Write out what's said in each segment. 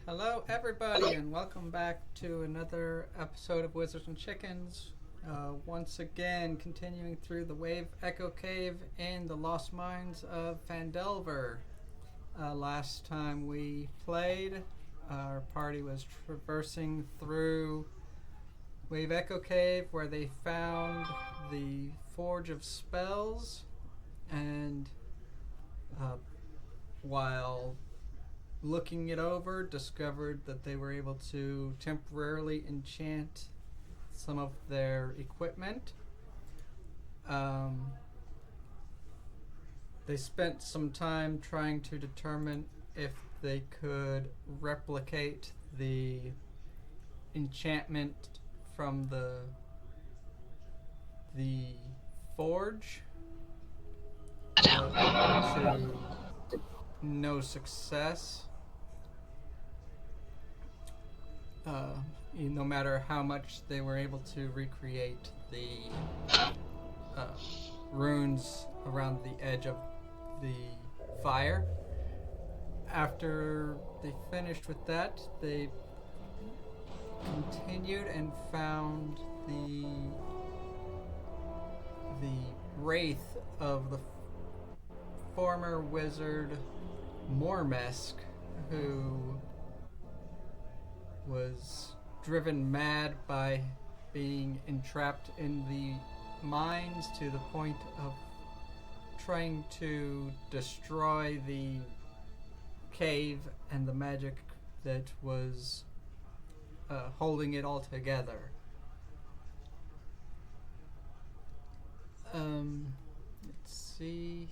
Hello, everybody, and welcome back to another episode of Wizards and Chickens. Once again, continuing through the Wave Echo Cave in the Lost Mines of Phandelver. Last time we played, our party was traversing through Wave Echo Cave where they found the Forge of Spells, and uh, while looking it over, discovered that they were able to temporarily enchant some of their equipment. Um, they spent some time trying to determine if they could replicate the enchantment from the forge, but to no success. uh, no matter how much they were able to recreate the uh, runes around the edge of the fire. After they finished with that, they continued and found the wraith of the former wizard Mormesk, who was driven mad by being entrapped in the mines to the point of trying to destroy the cave and the magic that was holding it all together. Let's see.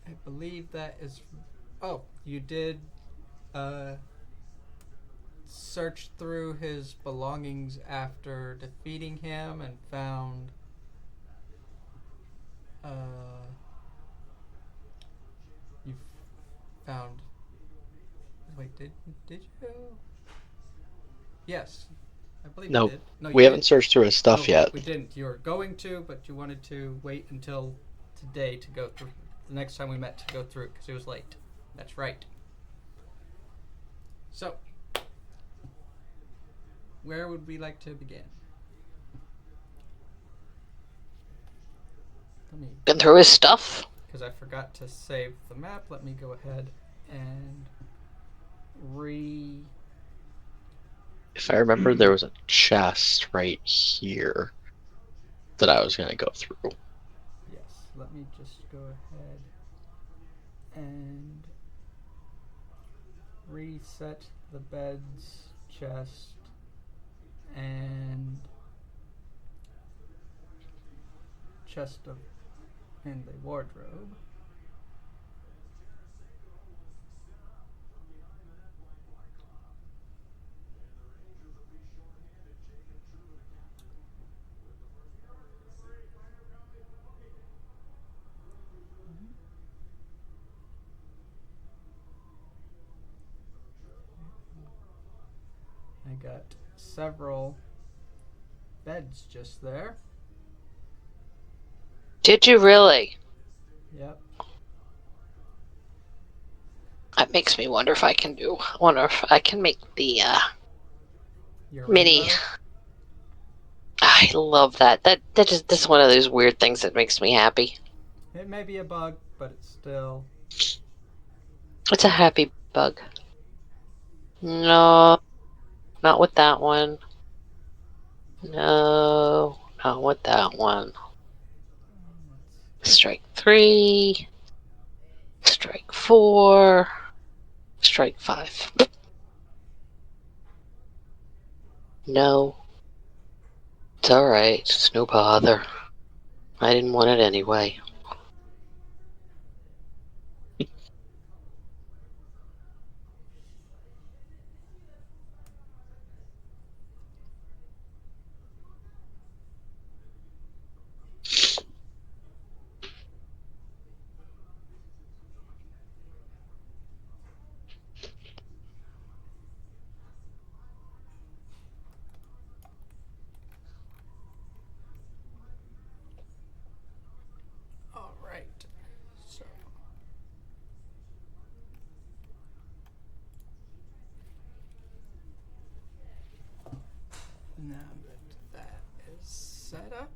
I believe that is. Oh, you did uh, search through his belongings after defeating him and found. You found. Wait, did you? Yes, I believe you No, did. No, you we haven't did. searched through his stuff No, yet. we didn't. You were going to, but you wanted to wait until today to go through. The next time we met to go through because it was late. That's right. So, where would we like to begin? Let me, Been through his stuff? because I forgot to save the map. Let me go ahead and re. If I remember, there was a chest right here that I was going to go through. Yes, let me just go ahead and reset the bed's chest and chest of in the wardrobe. I got several beds just there. Did you really? Yep. That makes me wonder if I can do. Wonder if I can make the Your mini. rainbow. I love that. That's one of those weird things that makes me happy. It may be a bug, but it's still. It's a happy bug. No, not with that one. No, not with that one. Strike 3. Strike 4. Strike 5. No. It's alright. It's no bother. I didn't want it anyway. Now that is set up.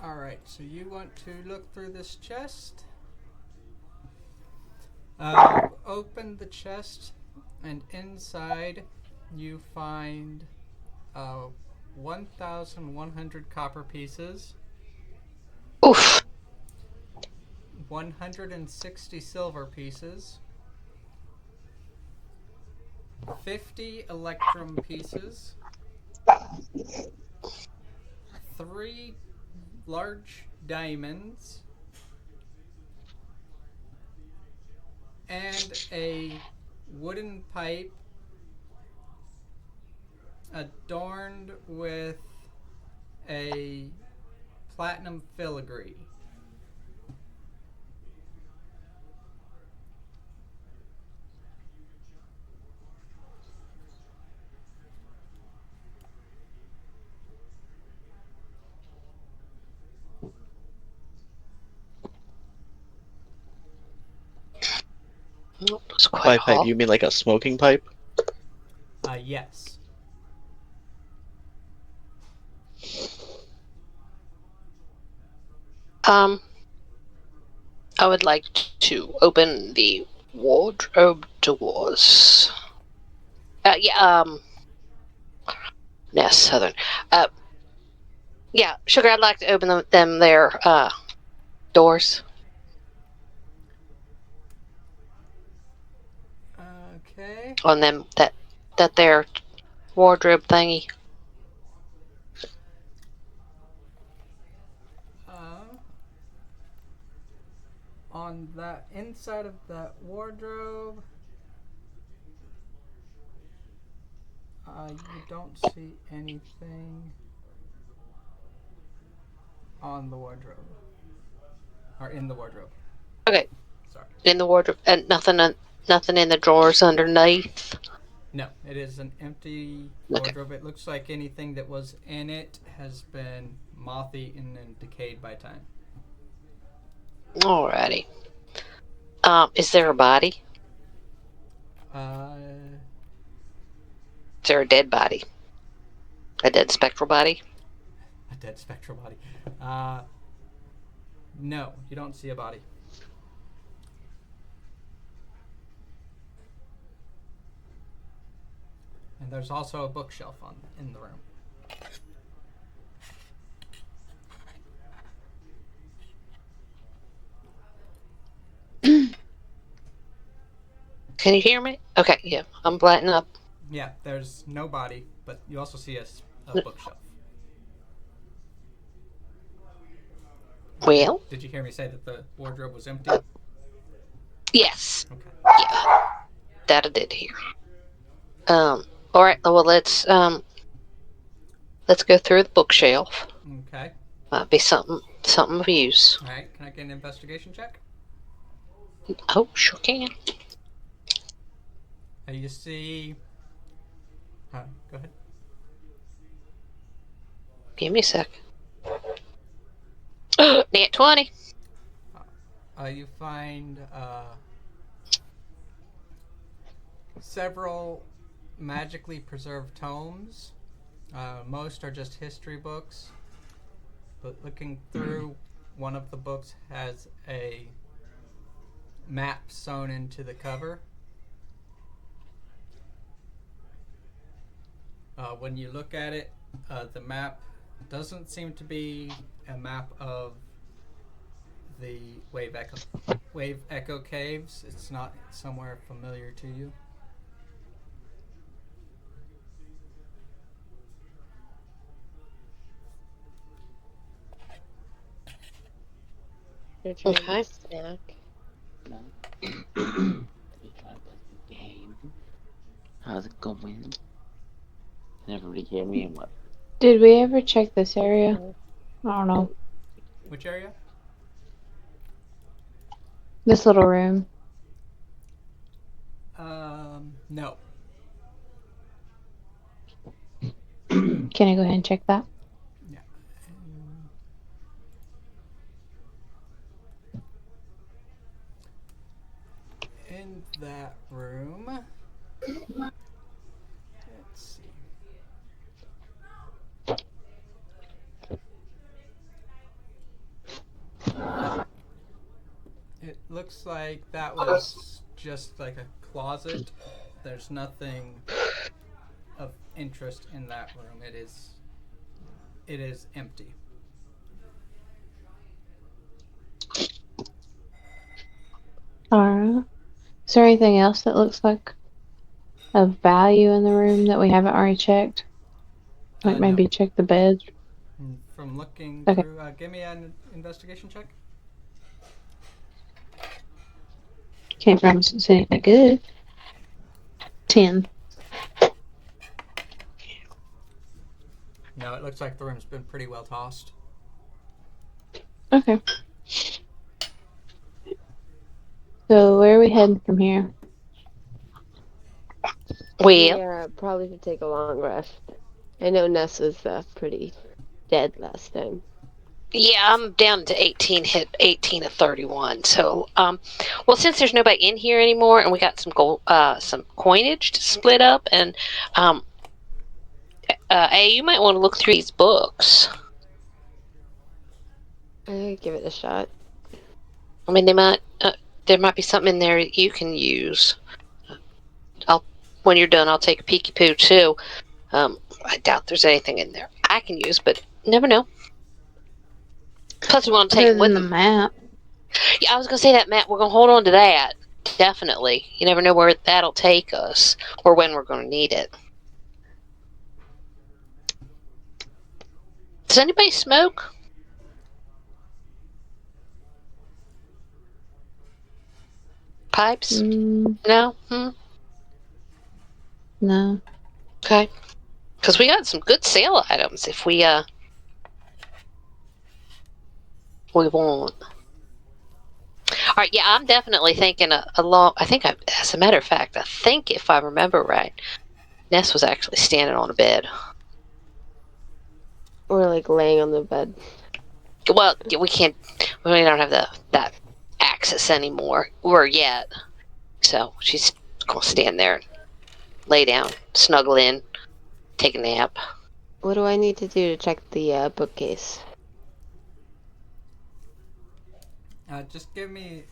Alright, so you want to look through this chest. Open the chest, and inside you find 1,100 copper pieces, Oof. 160 silver pieces, 50 electrum pieces, 3 large diamonds, and a wooden pipe adorned with a platinum filigree. It's quite By pipe, hot. you mean like a smoking pipe? Yes. I would like to open the wardrobe doors. Yes, Southern. Yeah, Sugar, I'd like to open their doors Okay. on them, that their wardrobe thingy. On that inside of that wardrobe, you don't see anything on the wardrobe or in the wardrobe. Okay, Sorry. in the wardrobe, and nothing in the drawers underneath. No, it is an empty Okay. wardrobe. It looks like anything that was in it has been moth-eaten and decayed by time. Alrighty. Is there a body? Uh, Is there a dead body? A dead spectral body? a dead spectral body. No, you don't see a body. And there's also a bookshelf in the room. Can you hear me? Okay, yeah, I'm lighting up. Yeah, there's no body, but you also see a bookshelf. Well, Did you hear me say that the wardrobe was empty? yes, Okay. yeah, that I did hear. Alright, well, let's go through the bookshelf. Okay. Might be something of use. All right. Can I get an investigation check? Oh, sure can. You see. Go ahead. Give me a sec. Net 20. You find several magically preserved tomes. Most are just history books. But looking through, one of the books has a map sewn into the cover. When you look at it, the map doesn't seem to be a map of the Wave Echo Caves. It's not somewhere familiar to you. Okay. Snack. How's it going? Never really hear me and what? Did we ever check this area? I don't know. Which area? This little room. No. Can I go ahead and check that? Yeah. that room. Let's see. It looks like that was just like a closet. There's nothing of interest in that room. It is empty. Alright. Is there anything else that looks like of value in the room that we haven't already checked? Like No. maybe check the beds? From looking Okay. through, give me an investigation check. Can't promise it's anything good. 10. No, it looks like the room's been pretty well tossed. Okay. So where are we heading from here? Well, Probably should take a long rest. I know Ness was pretty dead last time. yeah, I'm down to 18 hit 18 of 31. So, well, since there's nobody in here anymore, and we got some gold, some coinage to split up, and you might want to look through these books. I could give it a shot. I mean, there might be something in there you can use. When you're done, I'll take a peeky poo too. I doubt there's anything in there I can use, but never know. Plus, we want to take Other them with than the them. map. Yeah, I was gonna say that, Matt. We're gonna hold on to that. Definitely. You never know where that'll take us or when we're gonna need it. Does anybody smoke? Pipes? No? No. Okay. Because we got some good sale items if we want. Alright, yeah, I'm definitely thinking as a matter of fact, I think if I remember right, Ness was actually standing on a bed. Or like laying on the bed. Well, we don't have that access anymore, or yet. So she's gonna stand there and lay down, snuggle in, take a nap. What do I need to do to check the bookcase? Just give me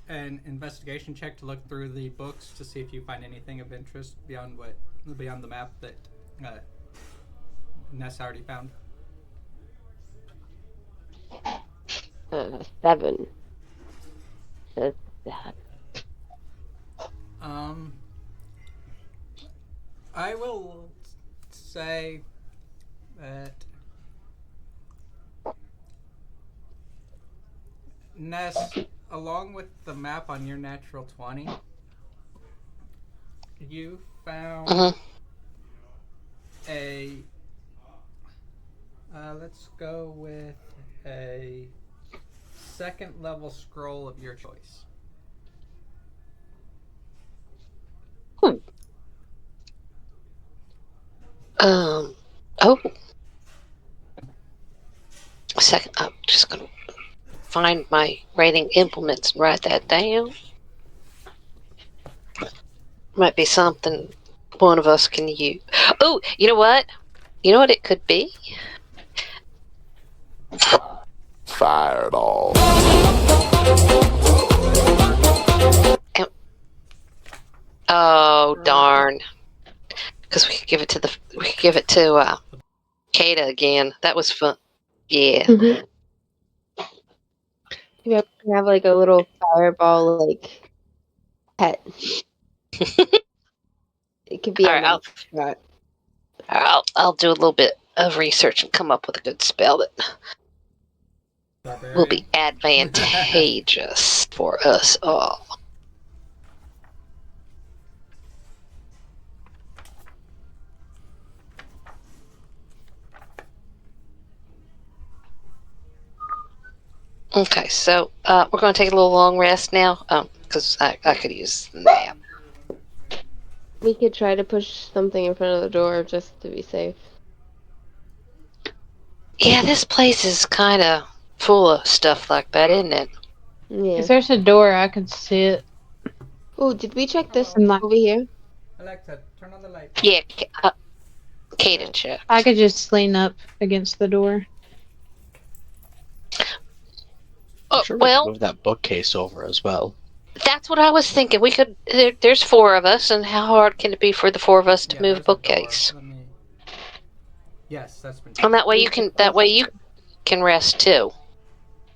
an investigation check to look through the books to see if you find anything of interest beyond the map that Ness already found. 7. That's that. I will say that Ness, along with the map on your natural 20, you found a let's go with a second level scroll of your choice. Oh. A second. I'm just gonna find my writing implements and write that down. Might be something one of us can use. Oh, you know what? You know what it could be? Fireball. Oh darn! Because we could give it to Kata again. That was fun. Yeah. Maybe I can have like a little fireball like pet. It could be All right, shot. I'll do a little bit of research and come up with a good spell that will be advantageous for us all. Okay, so we're going to take a little long rest now, because I could use the nap. We could try to push something in front of the door just to be safe. Yeah, this place is kind of full of stuff like that, isn't it? Yeah. If there's a door, I could sit. Oh, did we check this I'm not- over here? Alexa, turn on the light. Yeah, Kaden check. I could just lean up against the door. I'm sure we Well, could move that bookcase over as well. that's what I was thinking. We could. There's 4 of us, and how hard can it be for the 4 of us to move a there's door. bookcase? Let me. Yes, that's been. And that way you can. That way you can rest too,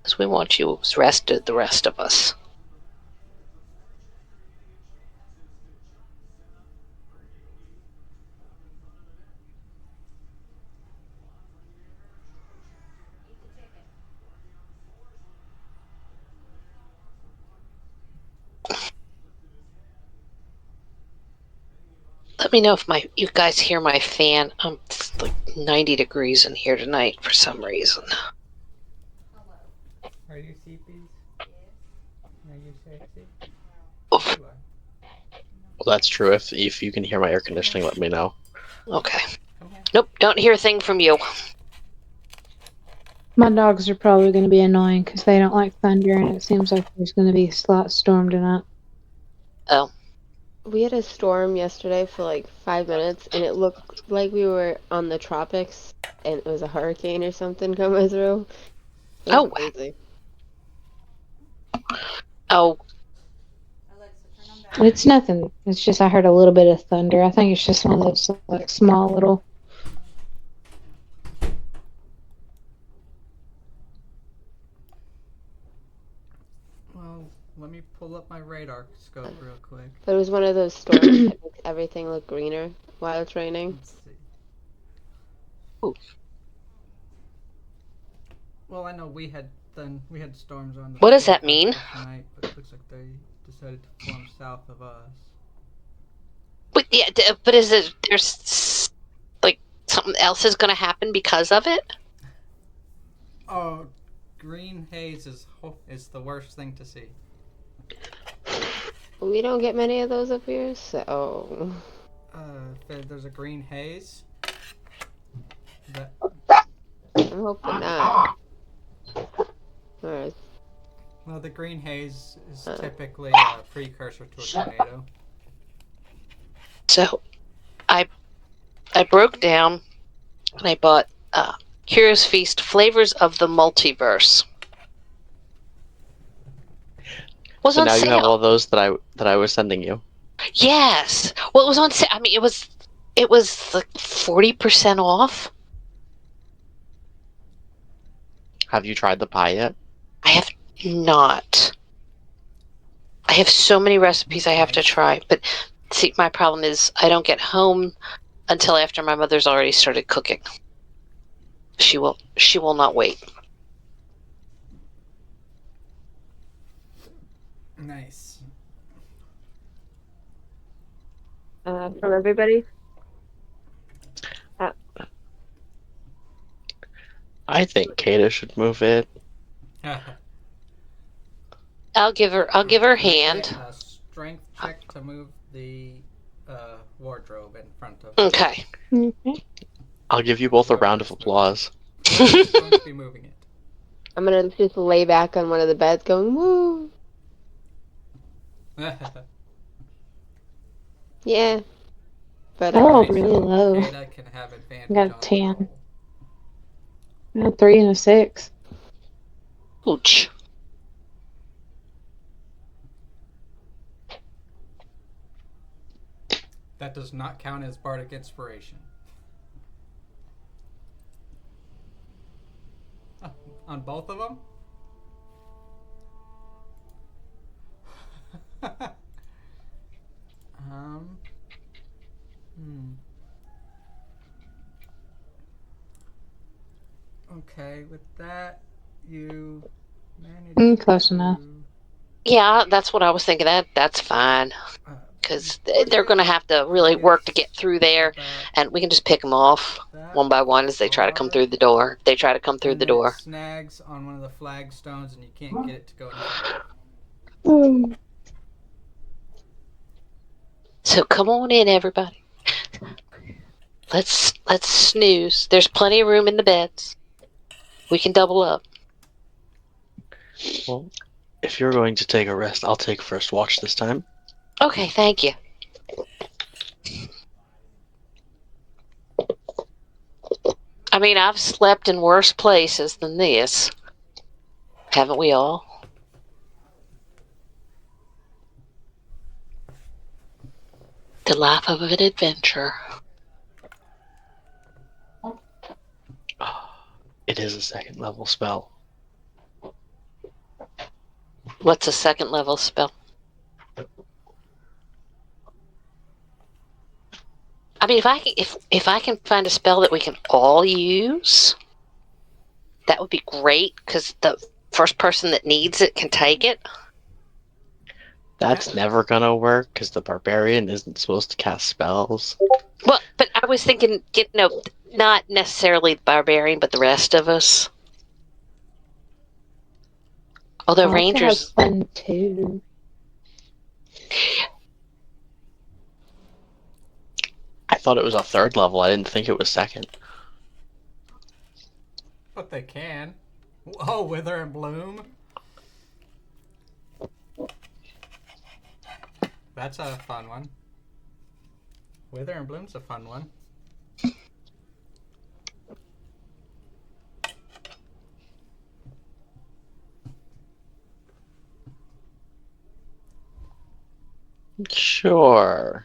because we want you as rested. The rest of us. Let me know if you guys hear my fan. It's like 90 degrees in here tonight for some reason. Are you CPs? Are you sexy? Oof. You are. Well, that's true. If you can hear my air conditioning, let me know. Okay. Come here. Nope, don't hear a thing from you. My dogs are probably going to be annoying because they don't like thunder, and it seems like there's going to be a slight storm tonight. Oh. We had a storm yesterday for like 5 minutes, and it looked like we were on the tropics, and it was a hurricane or something coming through. It was Oh. crazy. Oh. It's nothing. It's just I heard a little bit of thunder. I think it's just one of those like small little. Well, let me pull up my radar scope real quick. But it was one of those storms that makes everything look greener while it's raining. Let's see. Ooh. Well, I know we had storms on the. What does that forecast mean? for tonight, but it looks like they decided to form south of us. But yeah, but is it there's like something else is going to happen because of it? Oh, green haze is the worst thing to see. We don't get many of those up here, so. There's a green haze. That I'm hoping not. Alright. well, the green haze is typically a precursor to a tornado. So, I broke down and I bought Curious Feast Flavors of the Multiverse. Was So on now sale. you have all those that I was sending you. Yes. Well, it was on sale. I mean, it was like 40% off. Have you tried the pie yet? I have not. I have so many recipes I have to try, but see, my problem is I don't get home until after my mother's already started cooking. She will not wait. Nice. From everybody? I think Kata should move it. I'll give her a hand. A strength check to move the wardrobe in front of. Okay. Okay. I'll give you both a round of applause. Whoever's going to be moving it. I'm gonna just lay back on one of the beds going, woo! Yeah. But Oh, Alright, really so low. Kata can have advantage I got a on 10. roll. I got 3 and a 6. Ooch. That does not count as bardic inspiration. On both of them? Okay, with that, you managed Close enough. Yeah, that's what I was thinking. That's fine. Because they're going to have to really work to get through there, and we can just pick them off one by one as they try to come through the door. They try to come through the door. It snags on one of the flagstones, and you can't get it to go any further. So come on in, everybody. Let's snooze. There's plenty of room in the beds. We can double up. Well, if you're going to take a rest, I'll take first watch this time. Okay, thank you. I mean, I've slept in worse places than this. Haven't we all? The life of an adventure. It is a second level spell. What's a second level spell? I mean, if I can find a spell that we can all use, that would be great because the first person that needs it can take it. That's never gonna work because the barbarian isn't supposed to cast spells. Well, but I was thinking, not necessarily the barbarian, but the rest of us. Although I like to have rangers, fun too. I thought it was a third level. I didn't think it was second. But they can. Oh, wither and bloom. That's a fun one. Wither and bloom's a fun one. Sure.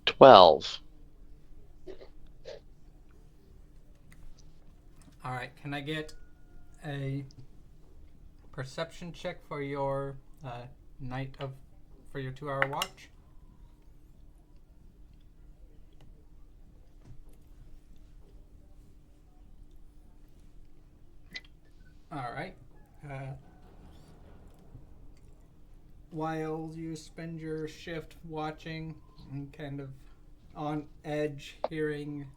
12. All right. Can I get a perception check for your for your 2-hour watch? All right. While you spend your shift watching and kind of on edge, hearing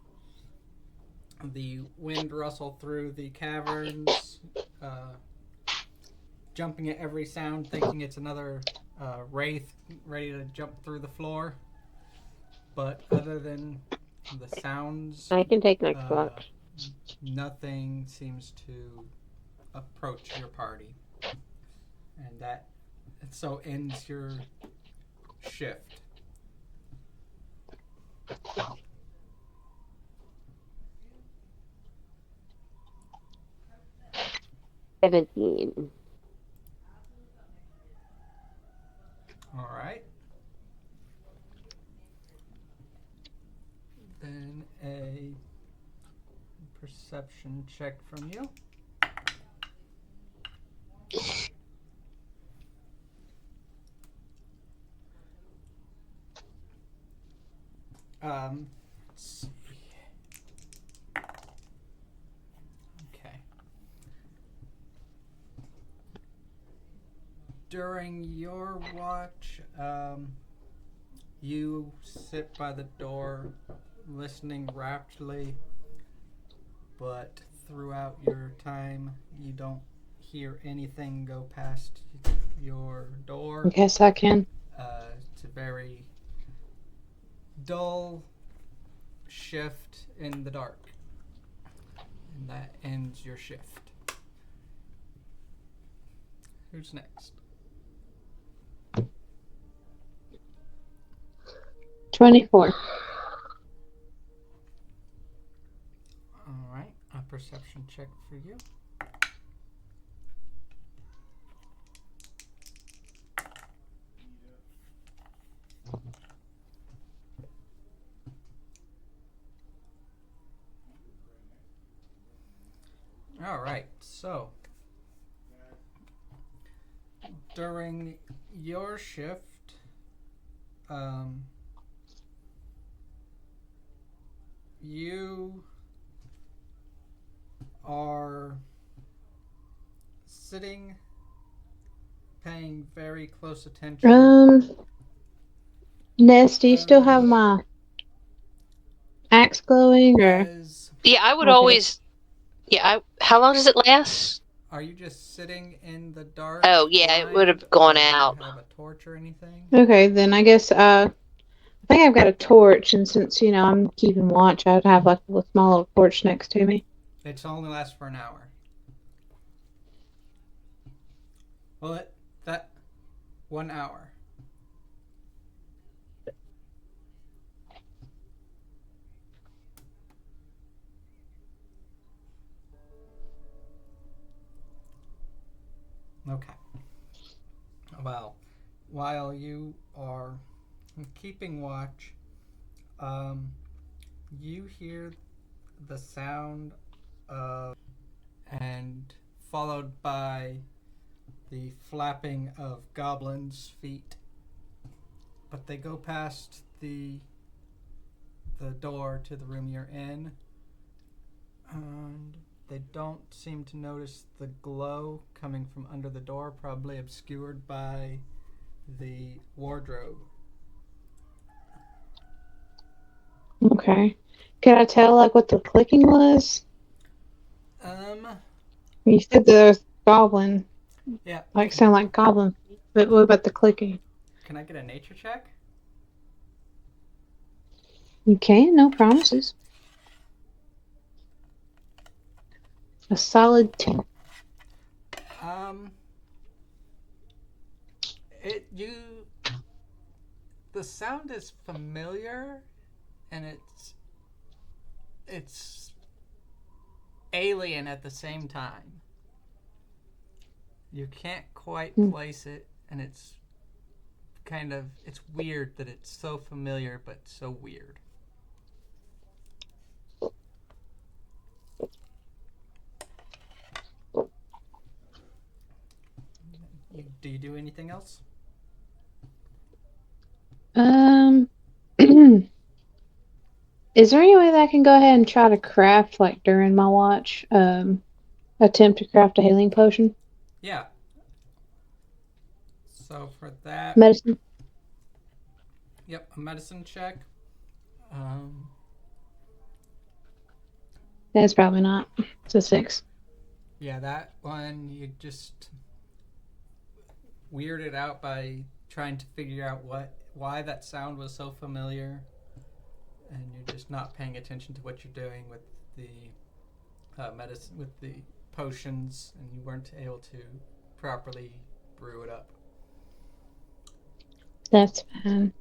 the wind rustle through the caverns, jumping at every sound, thinking it's another wraith ready to jump through the floor. But other than the sounds, I can take next watch. nothing seems to approach your party. And that so ends your shift. $17. All right. Then a perception check from you. Let's see. Okay. During your watch, you sit by the door, listening raptly, but throughout your time, you don't hear anything go past your door. I guess I can. It's a very dull shift in the dark. And that ends your shift. Who's next? 24. All right, a perception check for you. All right, so during your shift, you are sitting, paying very close attention. Ness, do you still have my axe glowing, or As yeah, I would Okay. always. Yeah, how long does it last? are you just sitting in the dark? Oh, yeah, it would have blind, gone or do out. you have a torch or anything? okay? Then I guess I think I've got a torch, and since I'm keeping watch, I'd have like a small little torch next to me. It's only lasts for an hour. Well, 1 hour. Okay. Well, while you are keeping watch, um, you hear the sound of, and followed by the flapping of goblins' feet. But they go past the door to the room you're in, and they don't seem to notice the glow coming from under the door, probably obscured by the wardrobe. Okay. Could I tell like what the clicking was? Um, You said the goblin yeah. like sound like goblin feet, but what about the clicking? Can I get a nature check? You can, no promises. A solid 2. Um, the sound is familiar, and it's alien at the same time. You can't quite place it, and it's weird that it's so familiar but so weird. Do you do anything else? Is there any way that I can go ahead and try to craft like during my watch? Attempt to craft a healing potion? Yeah. So for that, Medicine? yep, a medicine check. Um, That's probably not. It's a 6. yeah, that one you just weirded out by trying to figure out why that sound was so familiar, and you're just not paying attention to what you're doing with the medicine, with the potions, and you weren't able to properly brew it up. That's fine.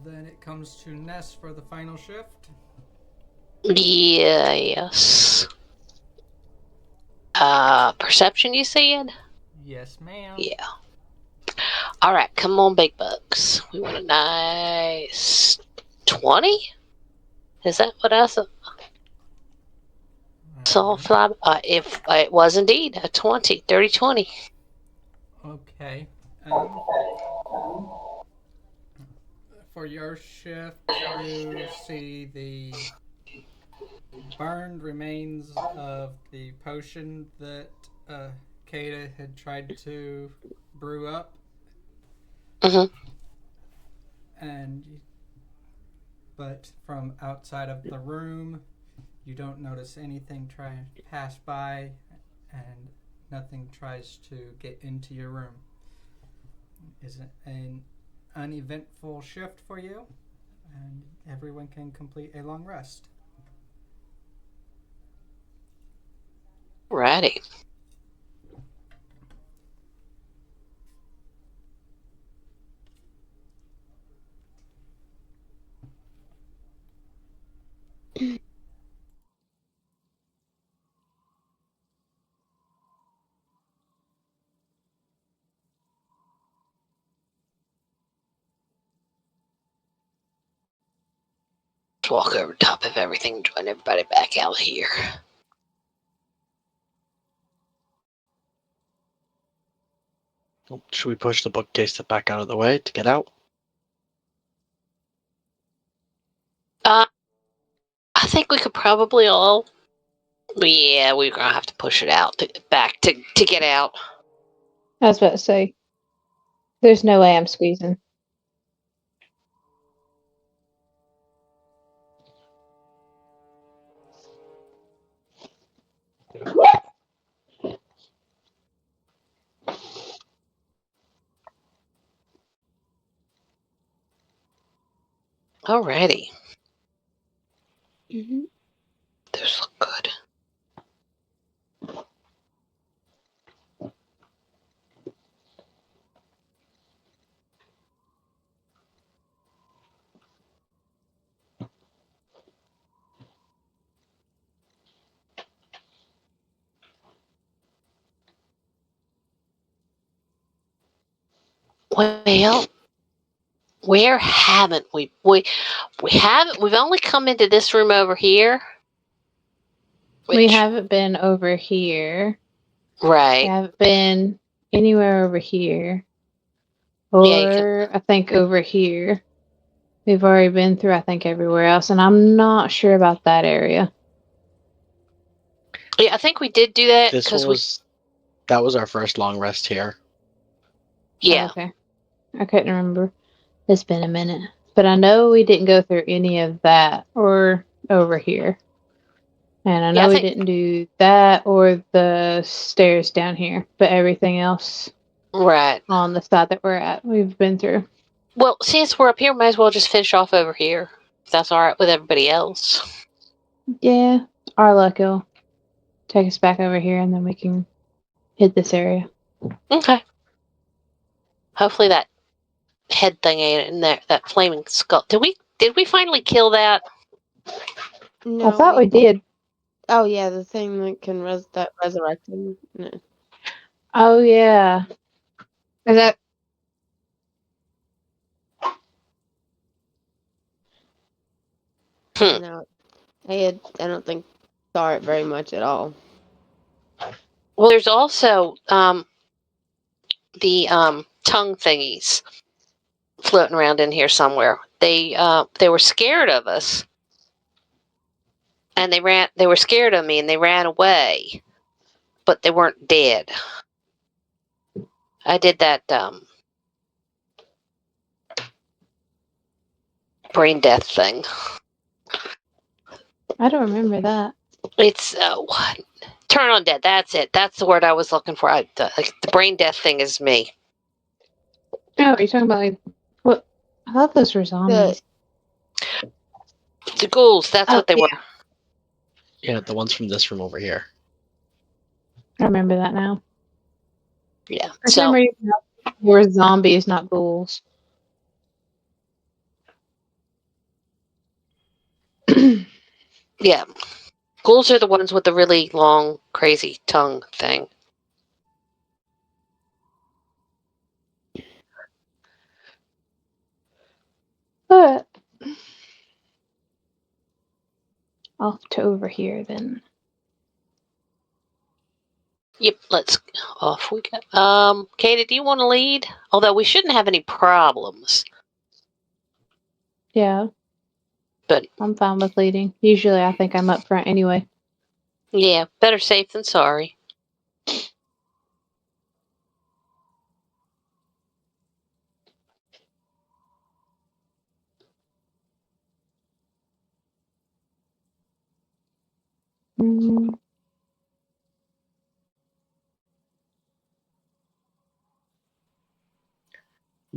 Then it comes to Ness for the final shift. Yes. Perception, you said? Yes, ma'am. Yeah. All right, come on, big bucks. We want a nice 20? Is that what I saw fly? If it was indeed a 20, 30, 20. Okay. For your shift, you see the burned remains of the potion that Kata had tried to brew up, Mm-hmm. and but from outside of the room, you don't notice anything try to pass by, and nothing tries to get into your room. Is it an uneventful shift for you? And everyone can complete a long rest. Righty. Just walk over top of everything, join everybody back out here. Should we push the bookcase back out of the way to get out? I think we could probably all. Yeah, we're gonna have to push it out back to get out. I was about to say, there's no way I'm squeezing. Alrighty. Mm-hmm. Those look good. Well, where haven't we? We haven't. We've only come into this room over here. We Which, haven't been over here. We right. haven't been anywhere over here. Yeah, you can, Or I think over here. We've already been through, I think, everywhere else, and I'm not sure about that area. yeah, I think we did do that This one because that was our first long rest here. yeah, Oh, okay. I couldn't remember. It's been a minute. But I know we didn't go through any of that or over here. And I yeah, know I we think. didn't do that or the stairs down here. But everything else Right. on the side that we're at, we've been through. Well, since we're up here, might as well just finish off over here. If that's all right with everybody else. Yeah. Our luck will take us back over here and then we can hit this area. Okay. Hopefully that head thing ain't in there. That flaming skull. Did we finally kill that? No, I thought we did. Oh yeah, the thing that can resurrect him. No. Oh, yeah. Is that. No, I don't think saw it very much at all. Well, there's also the tongue thingies floating around in here somewhere. They were scared of us, and they ran. They were scared of me, and they ran away, but they weren't dead. I did that brain death thing. I don't remember that. It's what? Turn on dead. That's it. That's the word I was looking for. The brain death thing is me. Oh, you're talking about like. What? I thought those were zombies. The ghouls. That's Oh, what they yeah. were. Yeah, the ones from this room over here. I remember that now. Yeah. For some So reason, we're zombies, not ghouls. yeah, ghouls are the ones with the really long, crazy tongue thing. But off to over here then. Yep. Let's off we go. Katie, do you want to lead? Although we shouldn't have any problems. Yeah. But I'm fine with leading. Usually I think I'm up front anyway. yeah, better safe than sorry. Mm.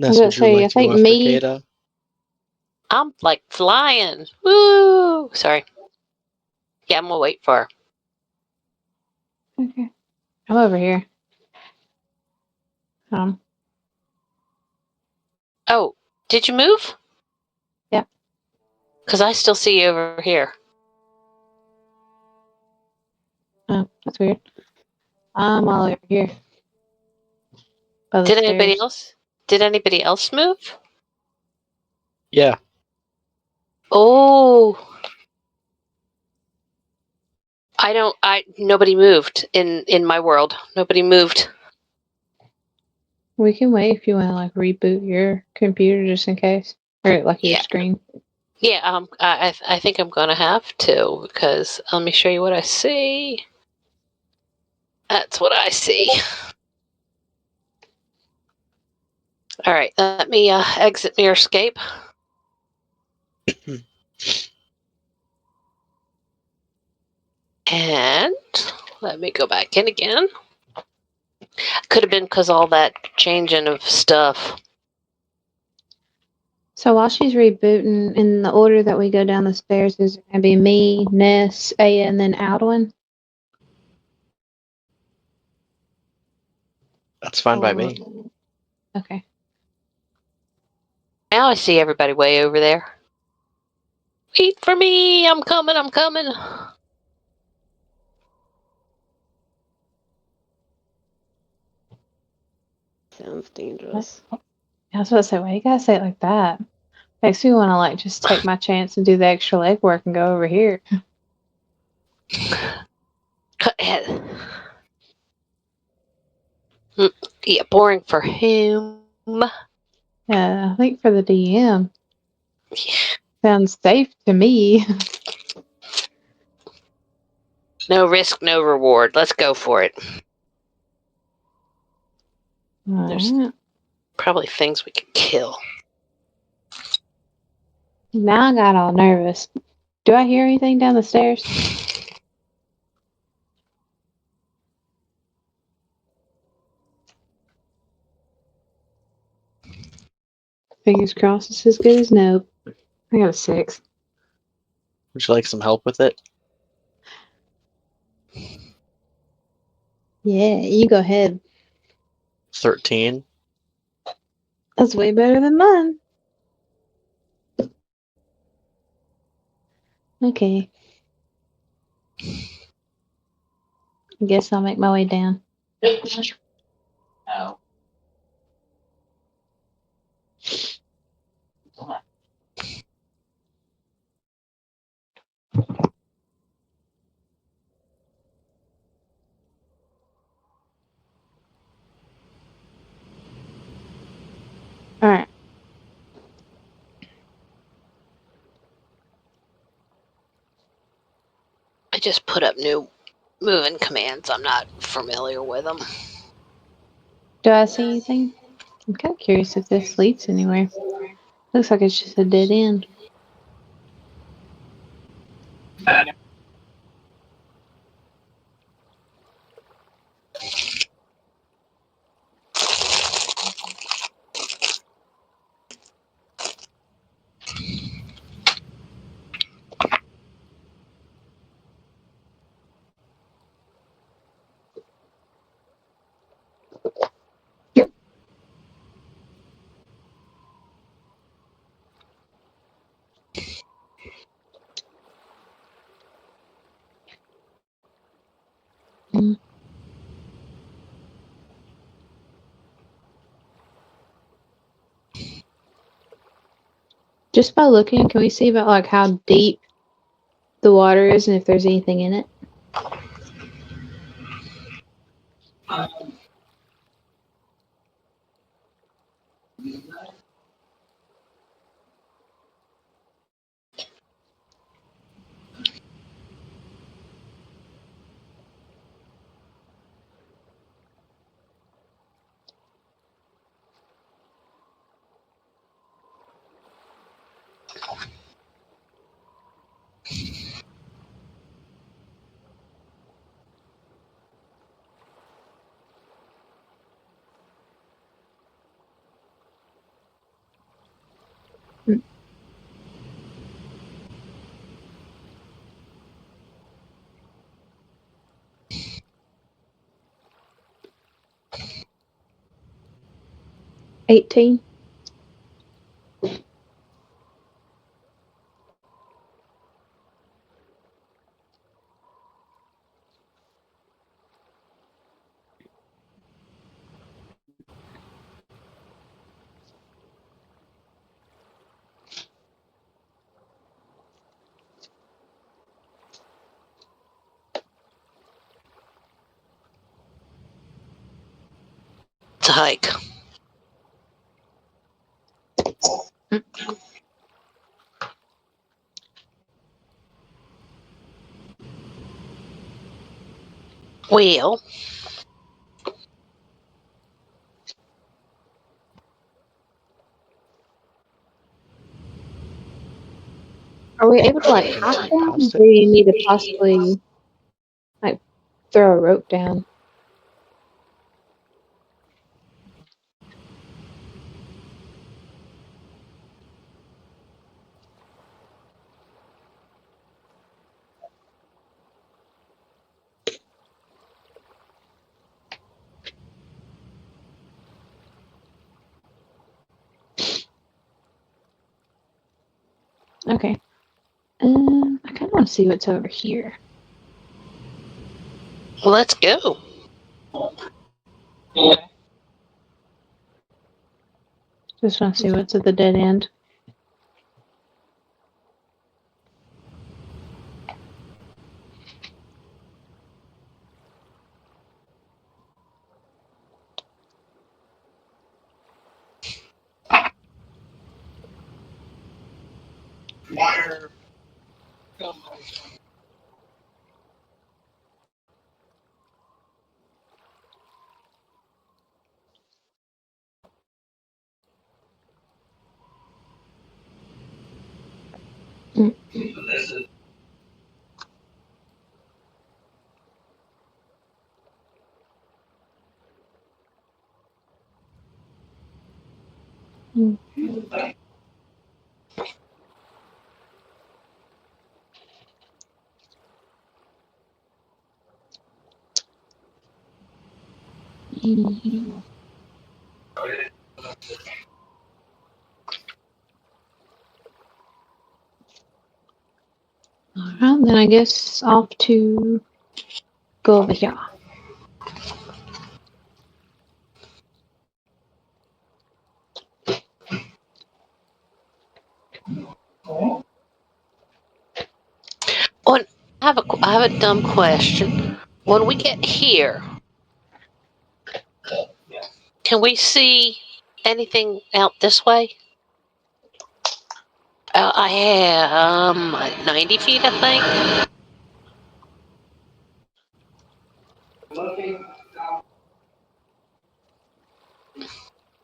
I was Ness, gonna would you say, I like to go think after me. Kata? I'm like flying. Woo! Sorry. Yeah, I'm gonna wait for her. Okay. I'm over here. Oh, did you move? Yeah. Because I still see you over here. Oh, that's weird. I'm all over here. By the Did anybody stairs. else? Did anybody else move? Yeah. Oh. Nobody moved in my world. Nobody moved. We can wait if you want to like reboot your computer just in case, or like your Yeah. screen. Yeah, I think I'm gonna have to because let me show you what I see. That's what I see. All right, let me exit Mirror Escape. And let me go back in again. Could have been because all that changing of stuff. So while she's rebooting, in the order that we go down the stairs, is it gonna be me, Ness, Aya, and then Aldwin? That's fine by me. Okay. Now I see everybody way over there. Wait for me! I'm coming! I'm coming! Sounds dangerous. I was about to say, why you gotta say it like that? Makes me want to like just take my chance and do the extra legwork and go over here. Cut ahead. Yeah, boring for whom? Yeah, I think for the DM. Yeah. Sounds safe to me. No risk, no reward. Let's go for it. There's Alright. probably things we can kill. Now I got all nervous. Do I hear anything down the stairs? Fingers crossed it's as good as nope. I got a 6. Would you like some help with it? Yeah, you go ahead. 13. That's way better than mine. Okay. I guess I'll make my way down. Oh. Alright. I just put up new moving commands. I'm not familiar with them. Do I see anything? I'm kind of curious if this leads anywhere. Looks like it's just a dead end. Mm. Just by looking, can we see about like how deep the water is and if there's anything in it? Mm. $18. It's a hike. Well, Are we able to like hop down? Or do you need to possibly like throw a rope down? Okay. I kind of want to see what's over here. well, let's go. Just want to see what's at the dead end. Alright, then I guess off to go over here. I have a dumb question. When we get here, can we see anything out this way? I am 90 feet, I think.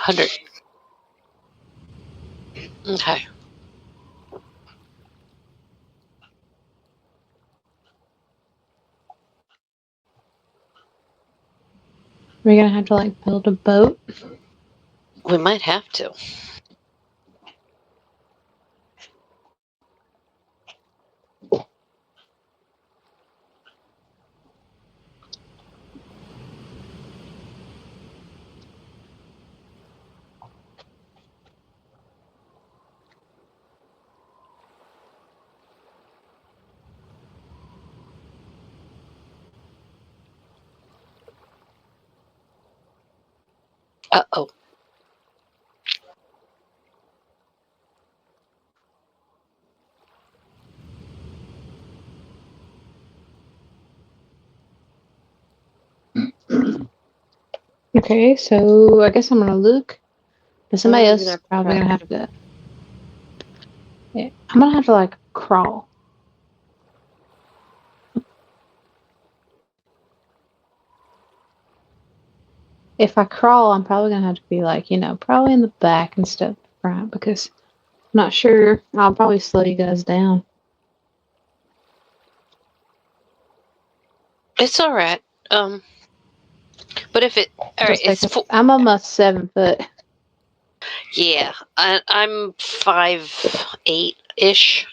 100. Okay. We're gonna have to like build a boat. We might have to. Uh-oh. Okay, so I guess I'm gonna look. But somebody Someone's else gonna is probably crash. gonna have to. Yeah, I'm gonna have to like crawl. If I crawl, I'm probably gonna have to be like, probably in the back instead of the front because I'm not sure. I'll probably slow you guys down. It's all right. But if it, all right, Just it's like I'm almost 7 foot. yeah. I'm 5'8" ish.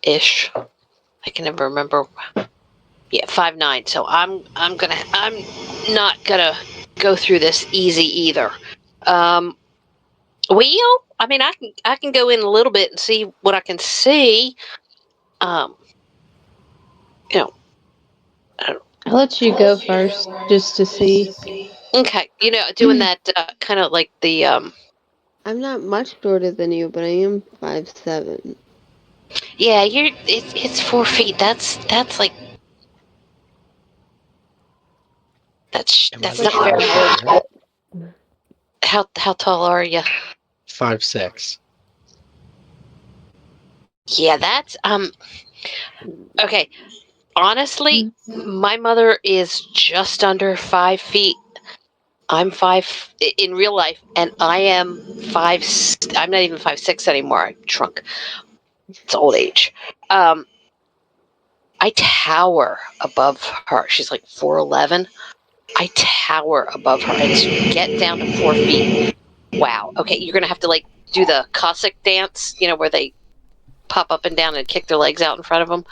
I can never remember. Yeah, 5'9". So I'm not gonna go through this easy either. Well, I mean, I can go in a little bit and see what I can see. You know, I'll let you go first just to see. okay, doing that kind of like the I'm not much shorter than you, but I am 5'7". yeah, it's 4 feet. That's like Am I that's the not very tallest much. one here? How tall are you? 5'6". Yeah, that's okay. Honestly, my mother is just under 5 feet. I'm five in real life, and I am five. I'm not even 5'6" anymore. I shrunk. It's old age. I tower above her. She's like 4'11". I tower above her, and to get down to 4 feet. Wow. Okay, you're gonna have to like do the Cossack dance, where they pop up and down and kick their legs out in front of them.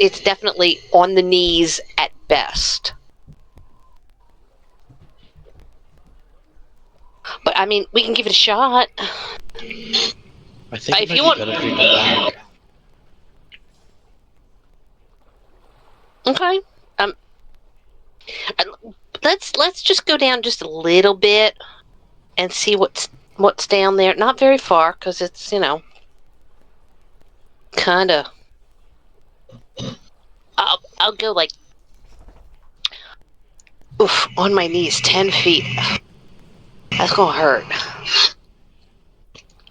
It's definitely on the knees at best. But I mean, we can give it a shot. I think it If might you be want, better if we go back. okay. let's just go down just a little bit and see what's down there. Not very far, because it's kind of. I'll go like on my knees, 10 feet. That's gonna hurt.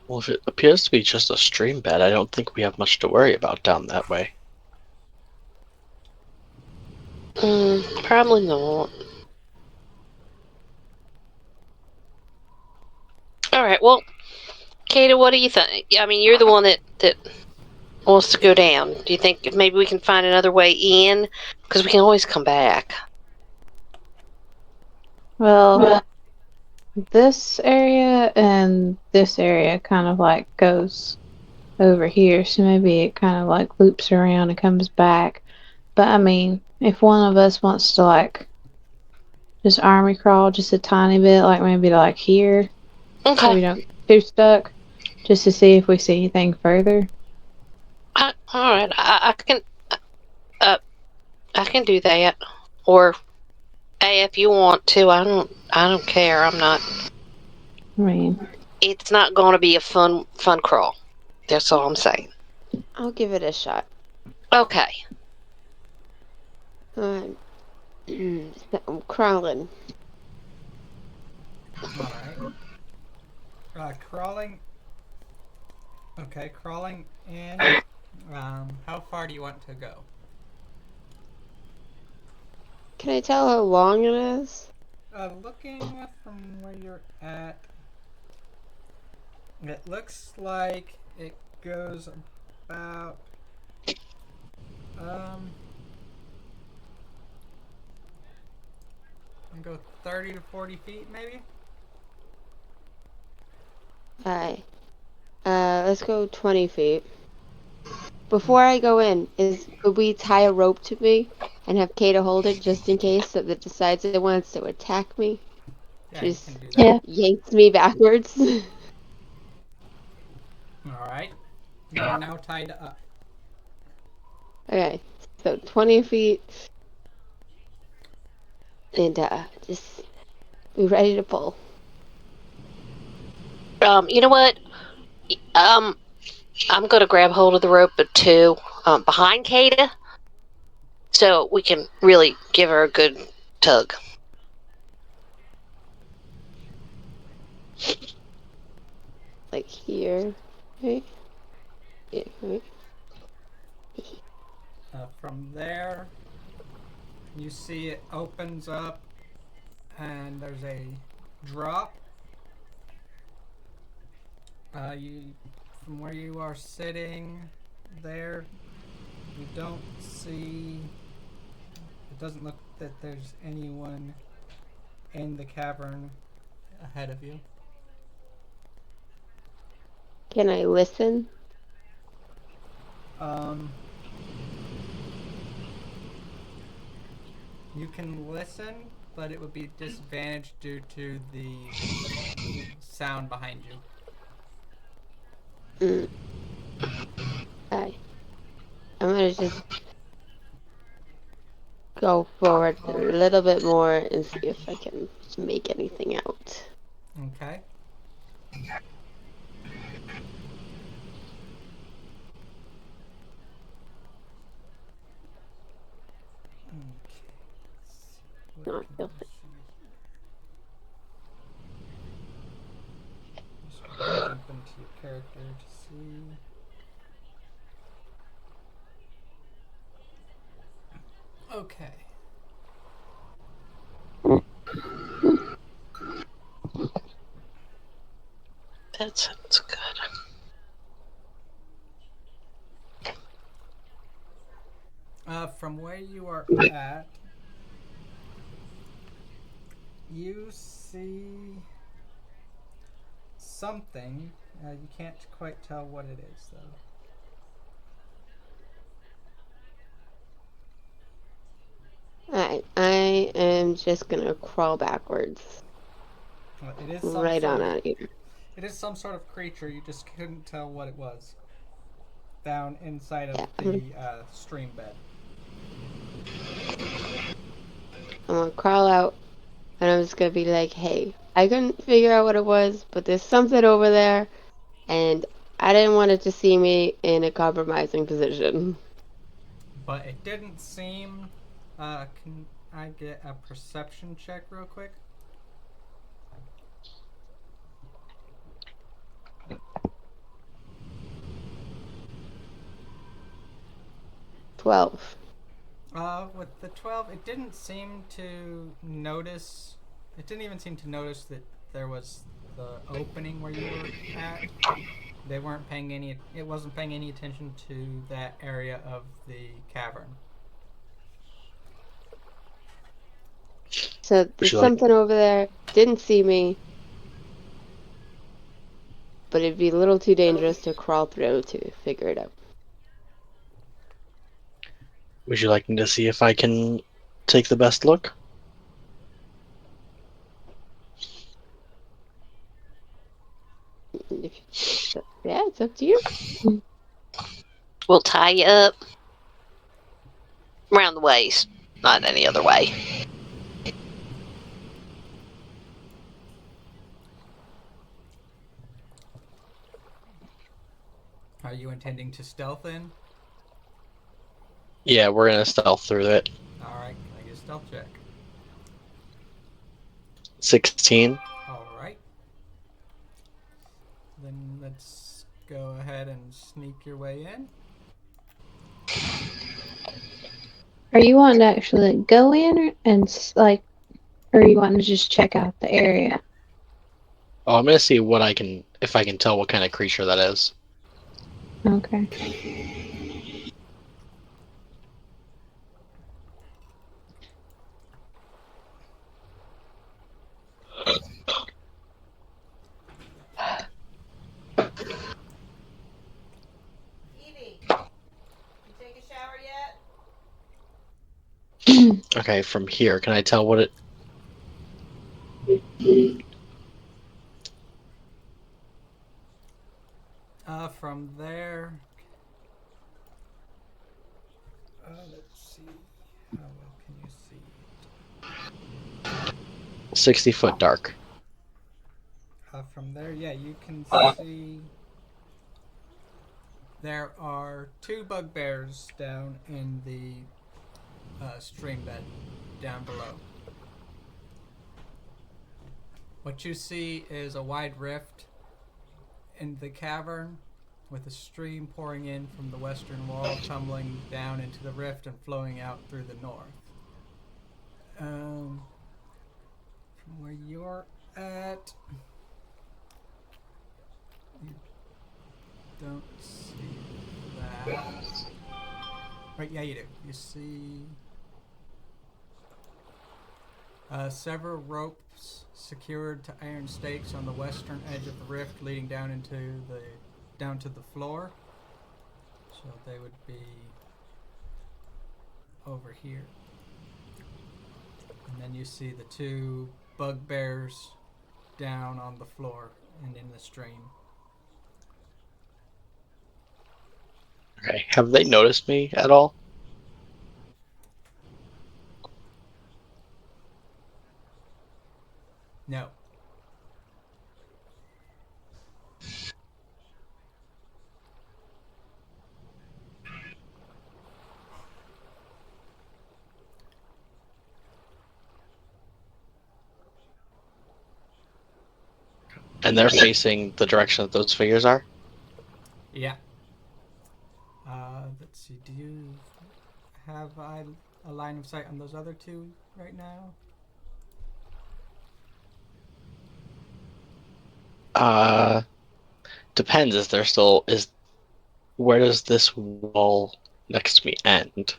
Well, if it appears to be just a stream bed, I don't think we have much to worry about down that way. Probably not. All right. Well, Kata, what do you think? I mean, you're the one that wants to go down. Do you think maybe we can find another way in? Because we can always come back. Well, this area and this area kind of like goes over here, so maybe it kind of like loops around and comes back. But I mean, if one of us wants to like just army crawl just a tiny bit, like maybe to like here, so Okay. we don't get too stuck, just to see if we see anything further. All right. I can. I can do that. Or, hey, if you want to, I don't care. I'm not. I mean, It's not going to be a fun crawl. That's all I'm saying. I'll give it a shot. Okay. I'm crawling. Alright. Crawling. Okay, crawling in. How far do you want to go? Can I tell how long it is? Looking from where you're at, it looks like it goes about go 30 to 40 feet maybe. Alright. Let's go 20 feet. Before I go in, could we tie a rope to me and have Kata hold it just in case that it decides it wants to attack me? Yeah, Just you can do that. yeah. yanks me backwards. Alright. You are now tied up. Okay, so 20 feet. And just be ready to pull. You know what? I'm gonna grab hold of the rope too, behind Kata, so we can really give her a good tug. Like here, right? Yeah, right. From there, you see it opens up, and there's a drop. From where you are sitting there, you don't see. It doesn't look that there's anyone in the cavern ahead of you. Can I listen? You can listen, but it would be disadvantaged due to the sound behind you. I'm gonna just go forward a little bit more and see if I can make anything out. Okay. No, I feel it. Just jump into your character to see. Okay. That sounds good. From where you are at, you see something. You can't quite tell what it is, though. Alright, I am just gonna crawl backwards. It is Right on out here. It is some sort of creature. You just couldn't tell what it was. Down inside of the stream bed. I'm gonna crawl out and I'm just gonna be like, hey, I couldn't figure out what it was, but there's something over there, and I didn't want it to see me in a compromising position. But it didn't seem. Can I get a perception check real quick? "12." With the 12, it didn't seem to notice. It didn't even seem to notice that there was the opening where you were at. They weren't paying any. It wasn't paying any attention to that area of the cavern. So Would there's you like? something over there. Didn't see me, but it'd be a little too dangerous to crawl through to figure it out. Would you like me to see if I can take the best look? Yeah, it's up to you. We'll tie you up around the waist, not any other way. Are you intending to stealth in? Yeah, we're gonna stealth through it. All right. Can I get a stealth check? 16. All right. Then let's go ahead and sneak your way in. Are you wanting to actually go in like, or are you wanting to just check out the area? Oh, I'm gonna see what I can, if I can tell what kind of creature that is. Okay. Evie, you take a shower yet? Okay, from here, can I tell what it? From there. Let's see. How well can you see? 60-foot dark. From there, yeah, you can see. There are two bugbears down in the stream bed down below. What you see is a wide rift in the cavern with a stream pouring in from the western wall, tumbling down into the rift and flowing out through the north. From where you're at, you don't see that. Right, yeah, you do. You see several ropes secured to iron stakes on the western edge of the rift, leading down to the floor. So they would be over here. And then you see the two bugbears down on the floor and in the stream. Okay, have they noticed me at all? No. And they're facing the direction that those figures are? Yeah. Let's see. Do you have a line of sight on those other two right now? Depends. Is there still is? Where does this wall next to me end?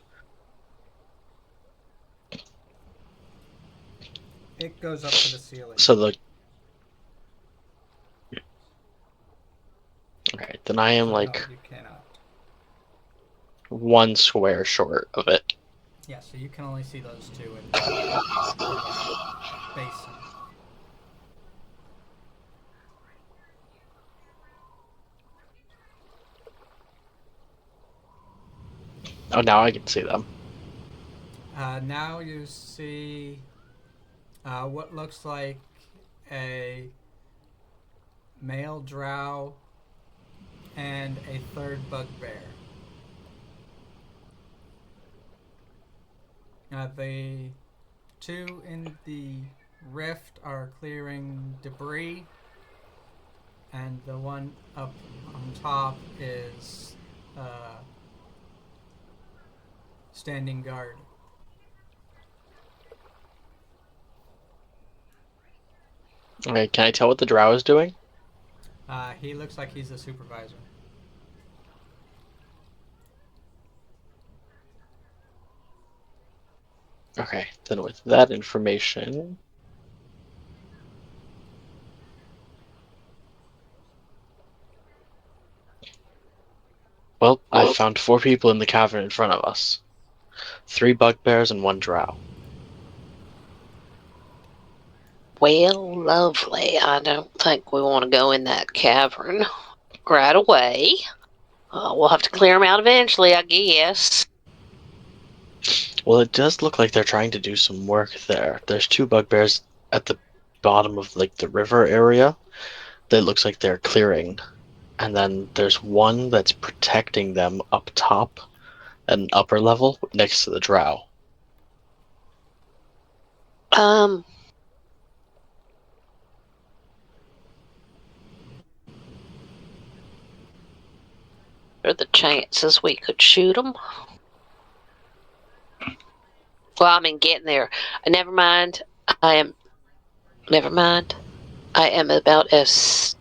It goes up to the ceiling. So the. Okay, then I am So like no, you cannot. one square short of it. Yeah, so you can only see those two in the basin. Oh, now I can see them. Now you see what looks like a male drow and a third bugbear. The two in the rift are clearing debris, and the one up on top is standing guard. Okay, can I tell what the drow is doing? He looks like he's a supervisor. Okay, then with that information... Well, I found 4 people in the cavern in front of us. 3 bugbears and 1 drow. Well, lovely. I don't think we want to go in that cavern right away. We'll have to clear them out eventually, I guess. Well, it does look like they're trying to do some work there. There's 2 bugbears at the bottom of like the river area that looks like they're clearing. And then there's one that's protecting them up top at an upper level next to the drow. Are the chances we could shoot them? Well, I mean, getting there. Never mind. Never mind. I am about as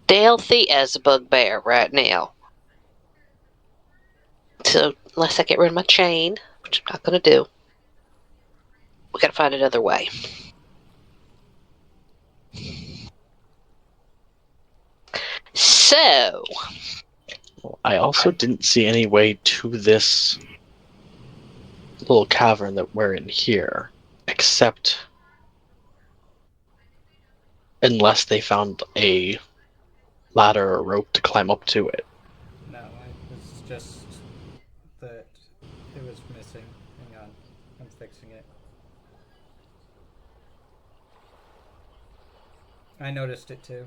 stealthy as a bugbear right now. So, unless I get rid of my chain, which I'm not going to do, we got to find another way. So, I also didn't see any way to this little cavern that we're in here, except unless they found a ladder or rope to climb up to it. No, it's just that it was missing. Hang on, I'm fixing it. I noticed it too.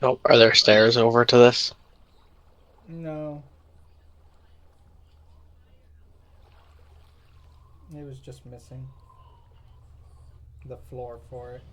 Oh, are there stairs over to this? No. It was just missing the floor for it.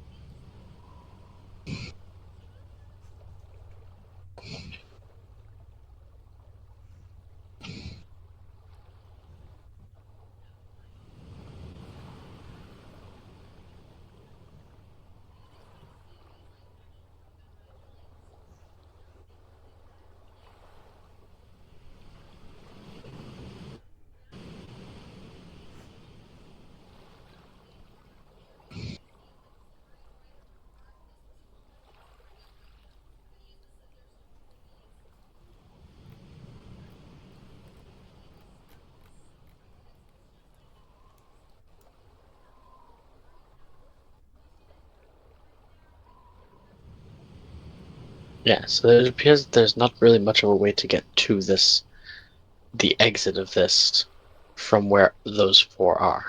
Yeah, so it appears there's not really much of a way to get to this, the exit of this, from where those 4 are.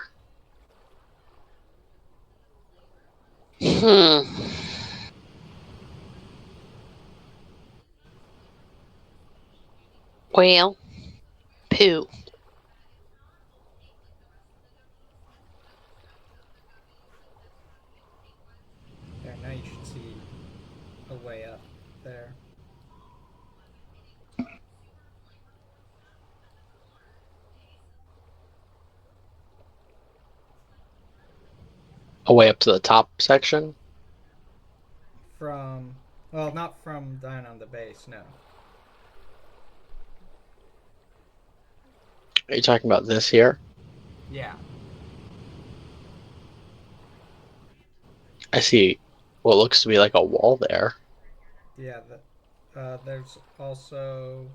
well, poo. There, now you should see a way up there. A way up to the top section? From, well, not from down on the base, no. Are you talking about this here? Yeah. I see what looks to be like a wall there. Yeah, there's also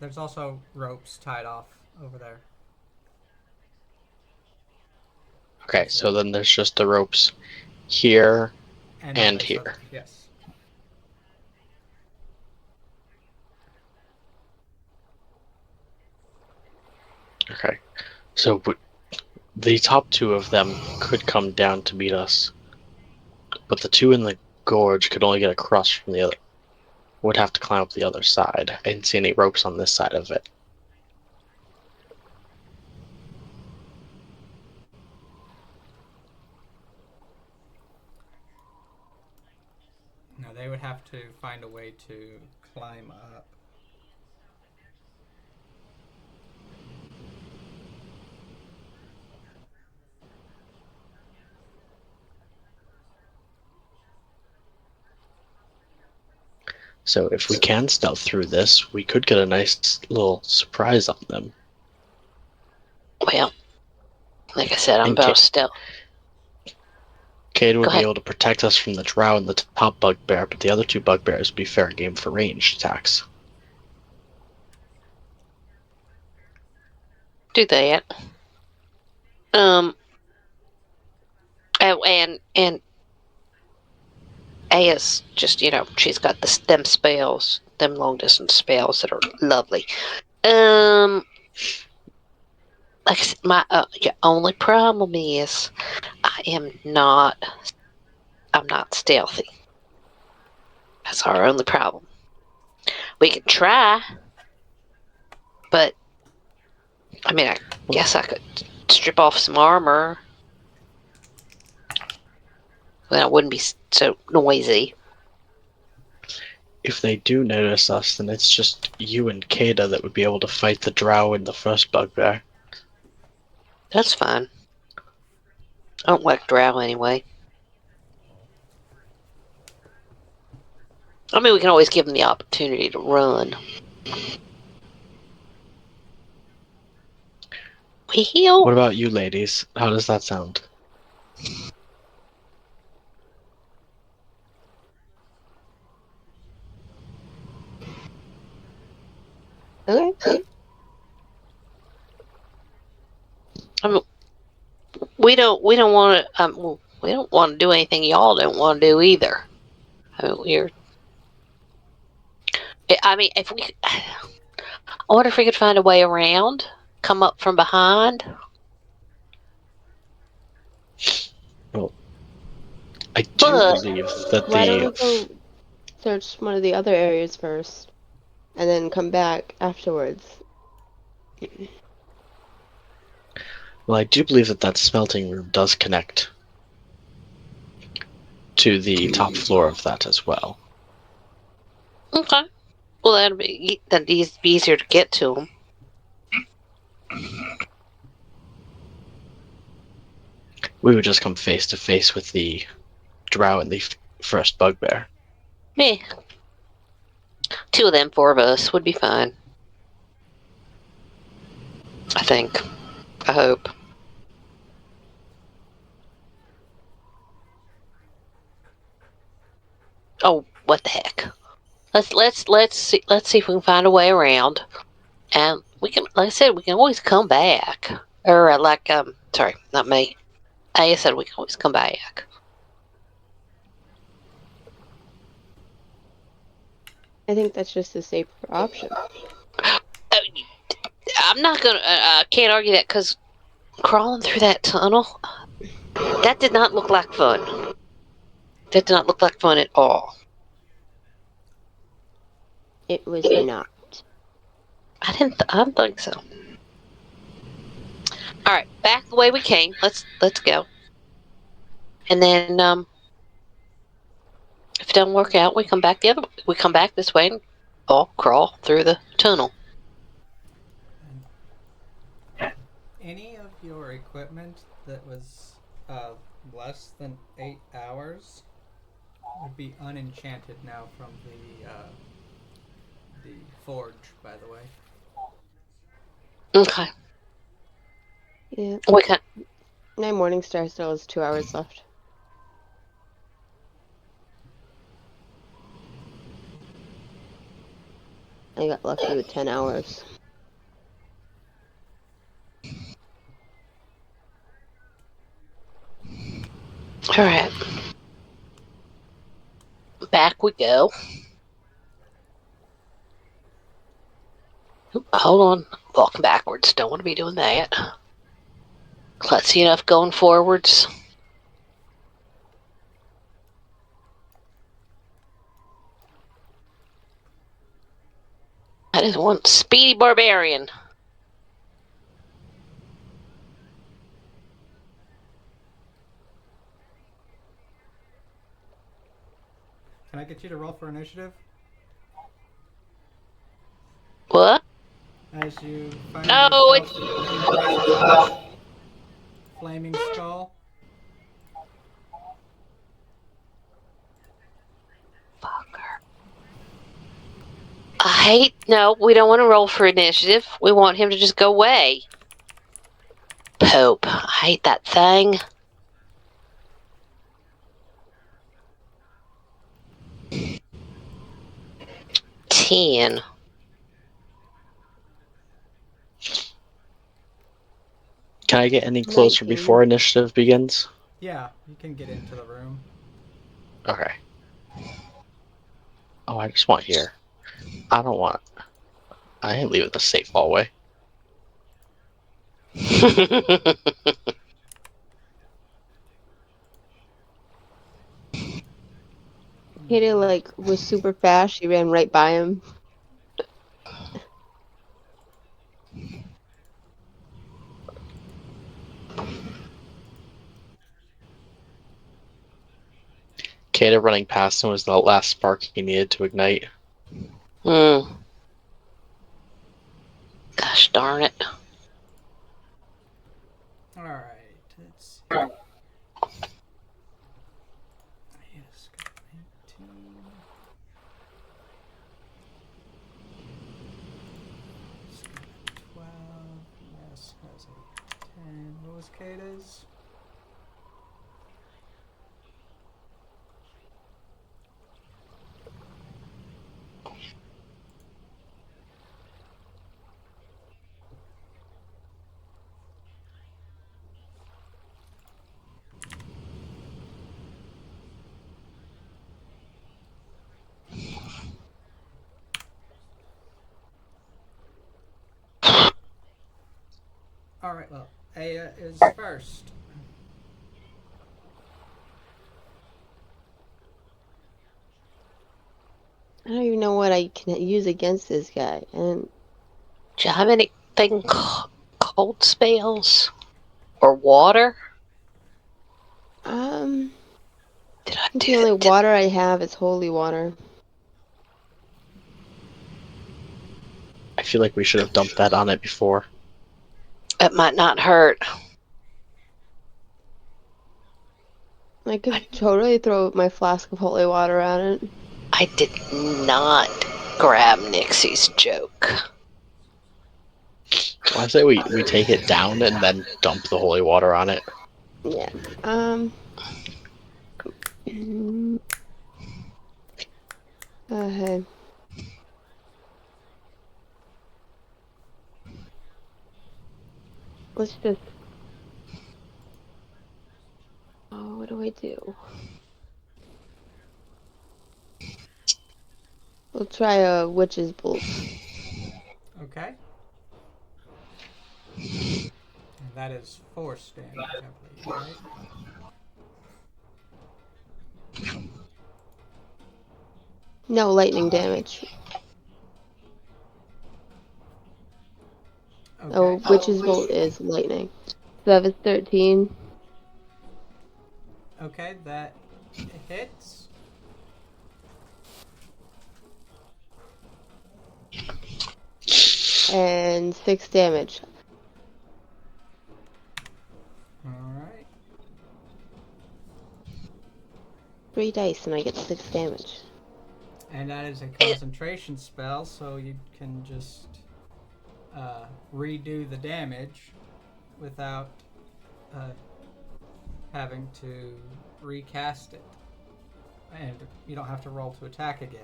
there's also ropes tied off over there. Okay, so then there's just the ropes here And place here. other, yes. Okay. So the top two of them could come down to meet us, but the two in the gorge could only get across from the other. Would have to climb up the other side. I didn't see any ropes on this side of it. No, they would have to find a way to climb up. So if we can stealth through this, we could get a nice little surprise on them. Well, like I said, I'm And about stealth. Cade Go would be ahead. able to protect us from the drow and the top bugbear, but the other two bugbears would be fair game for ranged attacks. Do that. Oh, and Aya's just, she's got them spells, them long distance spells that are lovely. Like I said, my only problem is I'm not stealthy. That's our only problem. We can try, but I mean, I guess I could strip off some armor. Then I wouldn't be so noisy. If they do notice us, then it's just you and Kada that would be able to fight the drow and the first bugbear. That's fine. I don't like drow anyway. I mean, we can always give them the opportunity to run. We heal. What about you ladies? How does that sound? Okay. I mean, we don't want to. We don't want to do anything y'all don't want to do either. I mean, if we, I wonder if we could find a way around, come up from behind. Well, I do But believe that Why don't we go search one of the other areas first, and then come back afterwards? Well, I do believe that smelting room does connect to the top floor of that as well. okay, well that'd be easier to get to them. We would just come face to face with the drow and the first bugbear. Yeah, 2 of them, 4 of us would be fine. I think. I hope. Oh, what the heck? Let's see if we can find a way around, and we can, like I said, we can always come back. Or sorry, not me. I said we can always come back. I think that's just a safer option. I'm not gonna. I can't argue that because crawling through that tunnel, that did not look like fun. That did not look like fun at all. It was not. I don't think so. All right, back the way we came. Let's go. And then if it doesn't work out, we come back We come back this way and all crawl through the tunnel. Any of your equipment that was less than 8 hours would be unenchanted now from the forge, by the way. Okay. Yeah. We can. My morning star still has 2 hours left. I got lucky with 10 hours. All right. back we go. Oop, hold on. Walking backwards. Don't want to be doing that. Klutzy enough going forwards. That is one speedy barbarian. Can I get you to roll for initiative? What? As you find No, yourself in the presence of this flaming skull. Fucker. No, we don't want to roll for initiative. We want him to just go away. Pope. I hate that thing. Ten. Can I get any closer 19. before initiative begins? Yeah, you can get into the room. Okay. Oh, I just want here. I don't want. I ain't leaving the safe hallway. Kata like was super fast. She ran right by him. Kata running past him was the last spark he needed to ignite. Hmm. Gosh darn it. Alright, let's see. Yes, got 19. It's got a 12. Yes, has a 10. What was Kata's? Alright, well, Aya is first. I don't even know what I can use against this guy. And Do you have anything cold spells? Or water? Did I the do only that? water I have is holy water. I feel like we should have dumped that on it before. It might not hurt. I could totally throw my flask of holy water at it. I did not grab Nixie's joke. Well, I say we take it down and then dump the holy water on it. Yeah. Okay. Let's just. Oh, what do I do? We'll try a witch's bolt. Okay. And that is force damage, I believe, right? No lightning damage. Okay. Oh, witch's bolt is lightning. So that was 13. Okay, that hits. And 6 damage. Alright. 3 dice and I get 6 damage. And that is a concentration spell, so you can just redo the damage without having to recast it. And you don't have to roll to attack again.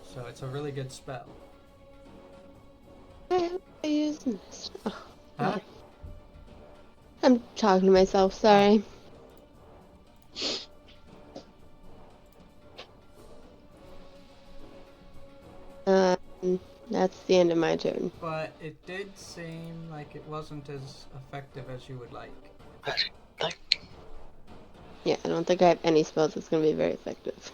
So it's a really good spell. Why am I using this? Oh, Huh? I'm talking to myself, sorry. That's the end of my turn. but it did seem like it wasn't as effective as you would like. Yeah, I don't think I have any spells that's going to be very effective.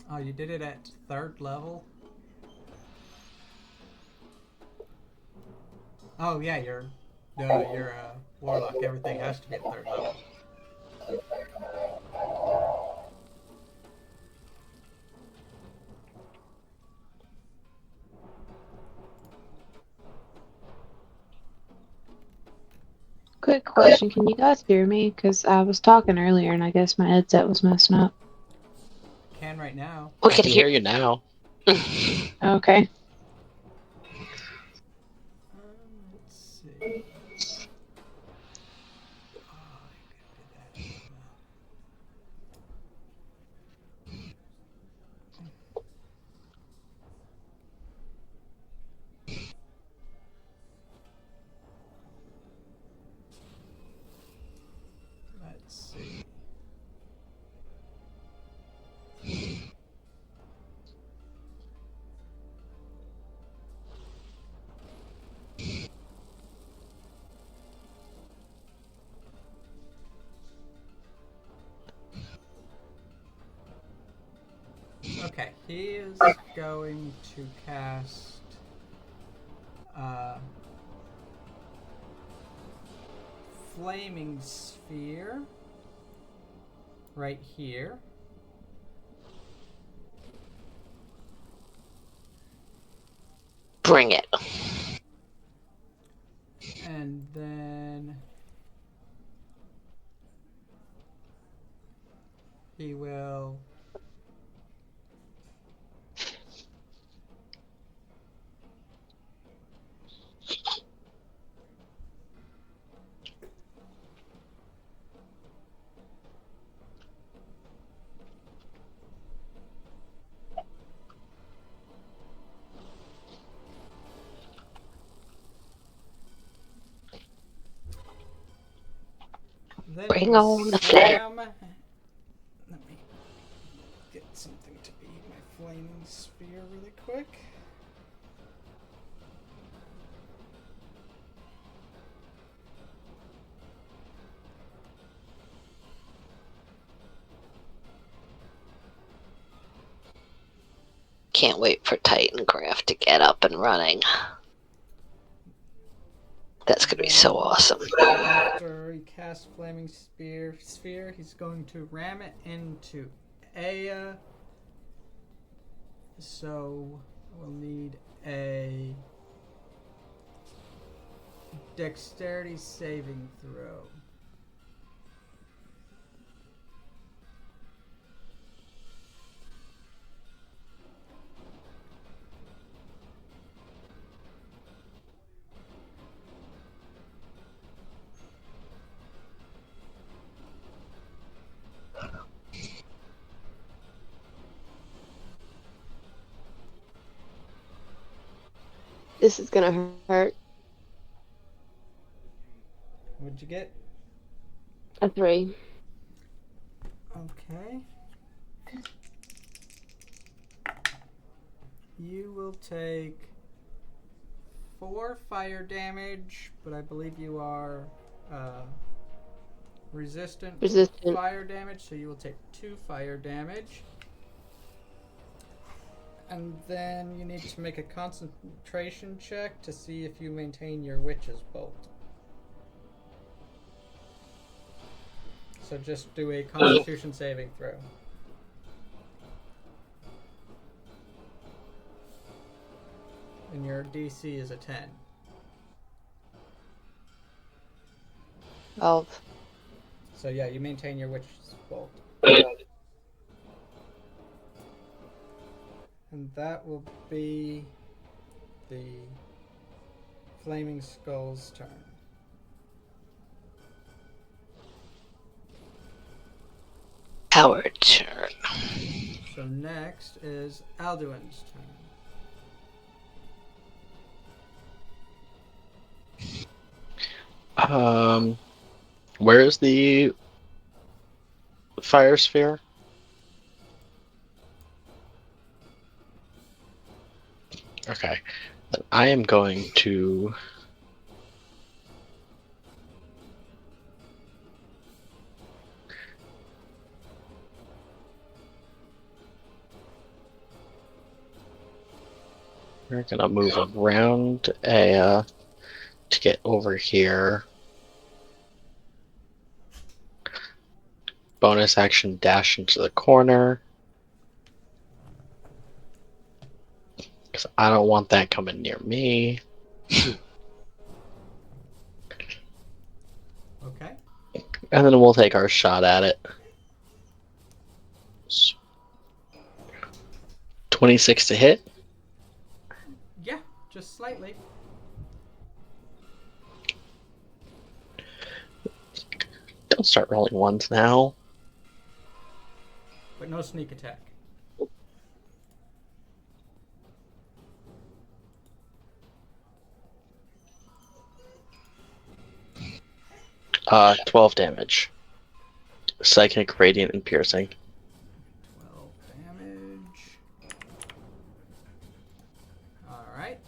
Oh, you did it at 3rd level? Oh yeah, you're a warlock. Everything has to be at 3rd level. Quick question: can you guys hear me? Because I was talking earlier, and I guess my headset was messing up. Can right now. We I can can hear. hear you now. Okay. Let's see. Oh, I could do that. Let's see. Okay, he is going to cast Flaming Sphere right here. Bring it. And then he will then he Bring will on the flame. slam. Let me get something to be my Flaming Sphere really quick. Can't wait for Titancraft to get up and running. That's gonna be so awesome. After he casts Flaming Sphere, he's going to ram it into Aya. So we'll need a dexterity saving throw. This is going to hurt. What'd you get? A 3. Okay. You will take 4 fire damage, but I believe you are resistant to fire damage, so you will take 2 fire damage. And then you need to make a concentration check to see if you maintain your Witch's Bolt. So just do a Constitution saving throw. And your DC is a 10. 12. So yeah, you maintain your Witch's Bolt. And that will be the Flaming Skull's turn. Our turn. So next is Alduin's turn. Where is the fire sphere? Okay. Then I am going to... We're gonna move around to get over here. Bonus action dash into the corner. Because I don't want that coming near me. Okay. And then we'll take our shot at it. 26 to hit. Yeah, just slightly. Don't start rolling ones now. But no sneak attack. Uh, 12 damage. Psychic, radiant, and piercing. 12 damage. Alright.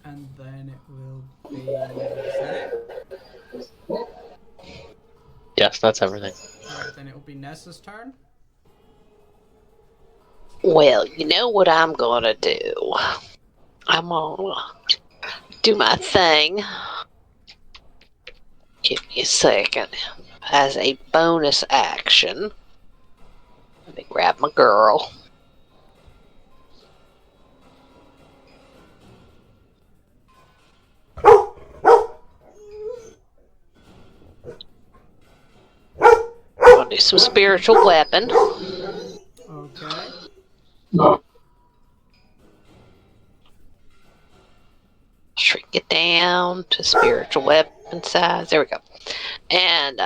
And then it will be... Is that it? Yes, that's everything. Alright, then it will be Nessa's turn. Well, you know what I'm gonna do? I'm gonna do my thing. Give me a second. As a bonus action, let me grab my girl. I'll do some spiritual weapon. Okay. Shrink it down to spiritual weapon size. There we go. And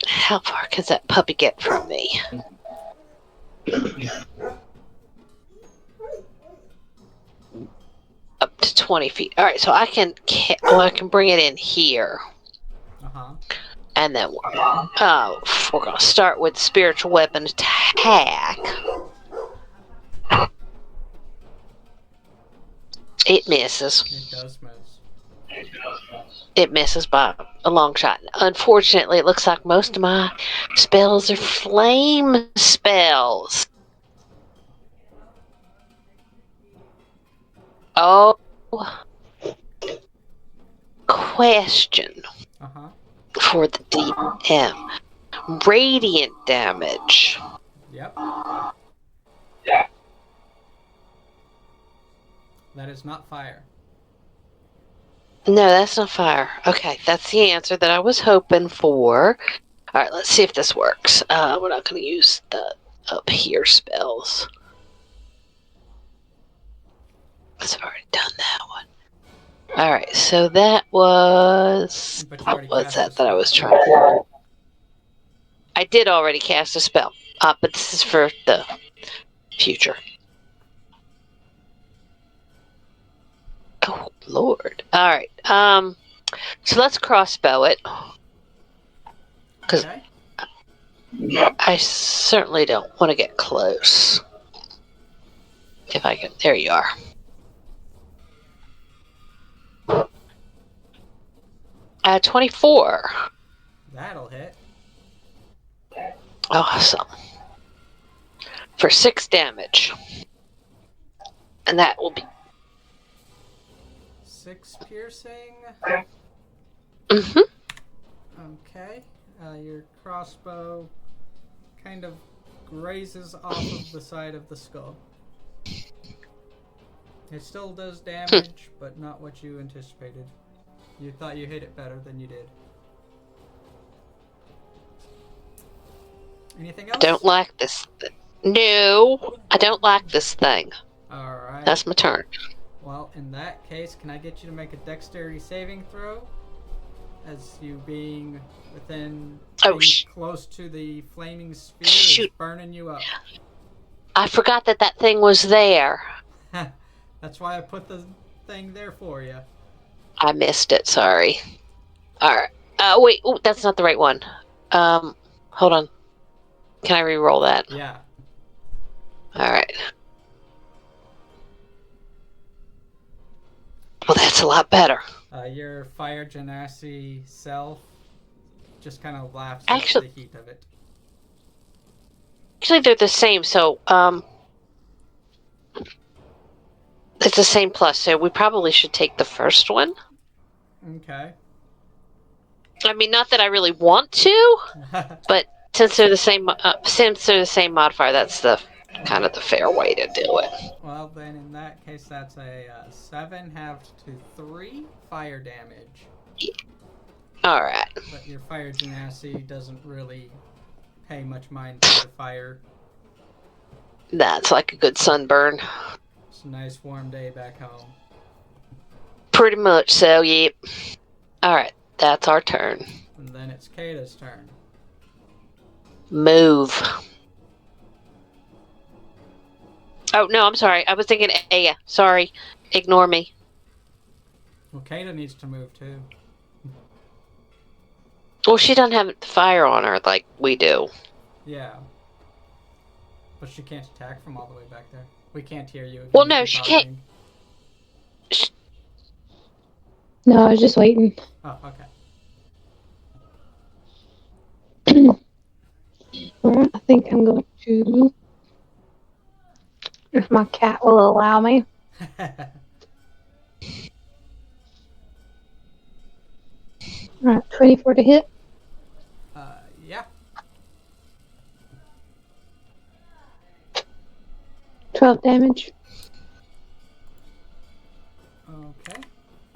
how far can that puppy get from me? Up to 20 feet. All right, so I can bring it in here. Uh-huh. And then we're going to start with spiritual weapon attack. It misses. It does miss. It misses by a long shot. Unfortunately, it looks like most of my spells are flame spells. Oh, question Uh-huh. for the DM. Radiant damage. Yep. That is not fire. No, that's not fire. Okay, that's the answer that I was hoping for. All right, let's see if this works. We're not going to use the up here spells. I've already done that one. All right, so that was But you what already was cast that a that I was spell. trying to? I did already cast a spell, but this is for the future. Oh Lord! All right, so let's crossbow it. Because Okay. I certainly don't want to get close. If I can, there you are. 24. That'll hit. Awesome. For 6 damage. And that will be 6 piercing. Mm-hmm. Okay. Your crossbow kind of grazes off of the side of the skull. It still does damage, but not what you anticipated. You thought you hit it better than you did. Anything else? Don't like this. No, I don't like this thing. Alright. That's my turn. Well, in that case, can I get you to make a dexterity saving throw? As you being within, being close to the flaming sphere is burning you up. I forgot that thing was there. That's why I put the thing there for you. I missed it, sorry. Alright. Wait, ooh, that's not the right one. Hold on. Can I re-roll that? Yeah. Alright. Well, that's a lot better. Your fire genasi self just kind of laughs Actually- at the heat of it. Actually, they're the same, so, it's the same plus, so we probably should take the first one. Okay. I mean, not that I really want to, but since they're the same modifier, that's the kind of the fair way to do it. Well, then in that case, that's a 7 halved to 3 fire damage. Alright. But your fire genasi doesn't really pay much mind to the fire. That's like a good sunburn. It's a nice warm day back home. Pretty much so, yep. Alright, that's our turn. And then it's Kata's turn. Move. Oh, no, I'm sorry. I was thinking Aya. Sorry. Ignore me. Well, Kata needs to move too. Well, she doesn't have fire on her like we do. Yeah. But she can't attack from all the way back there. We can't hear you. Well, no, she can't. No, I was just waiting. Oh, okay. Alright, I think I'm going to, if my cat will allow me. Alright, 24 to hit, Yeah. 12 damage.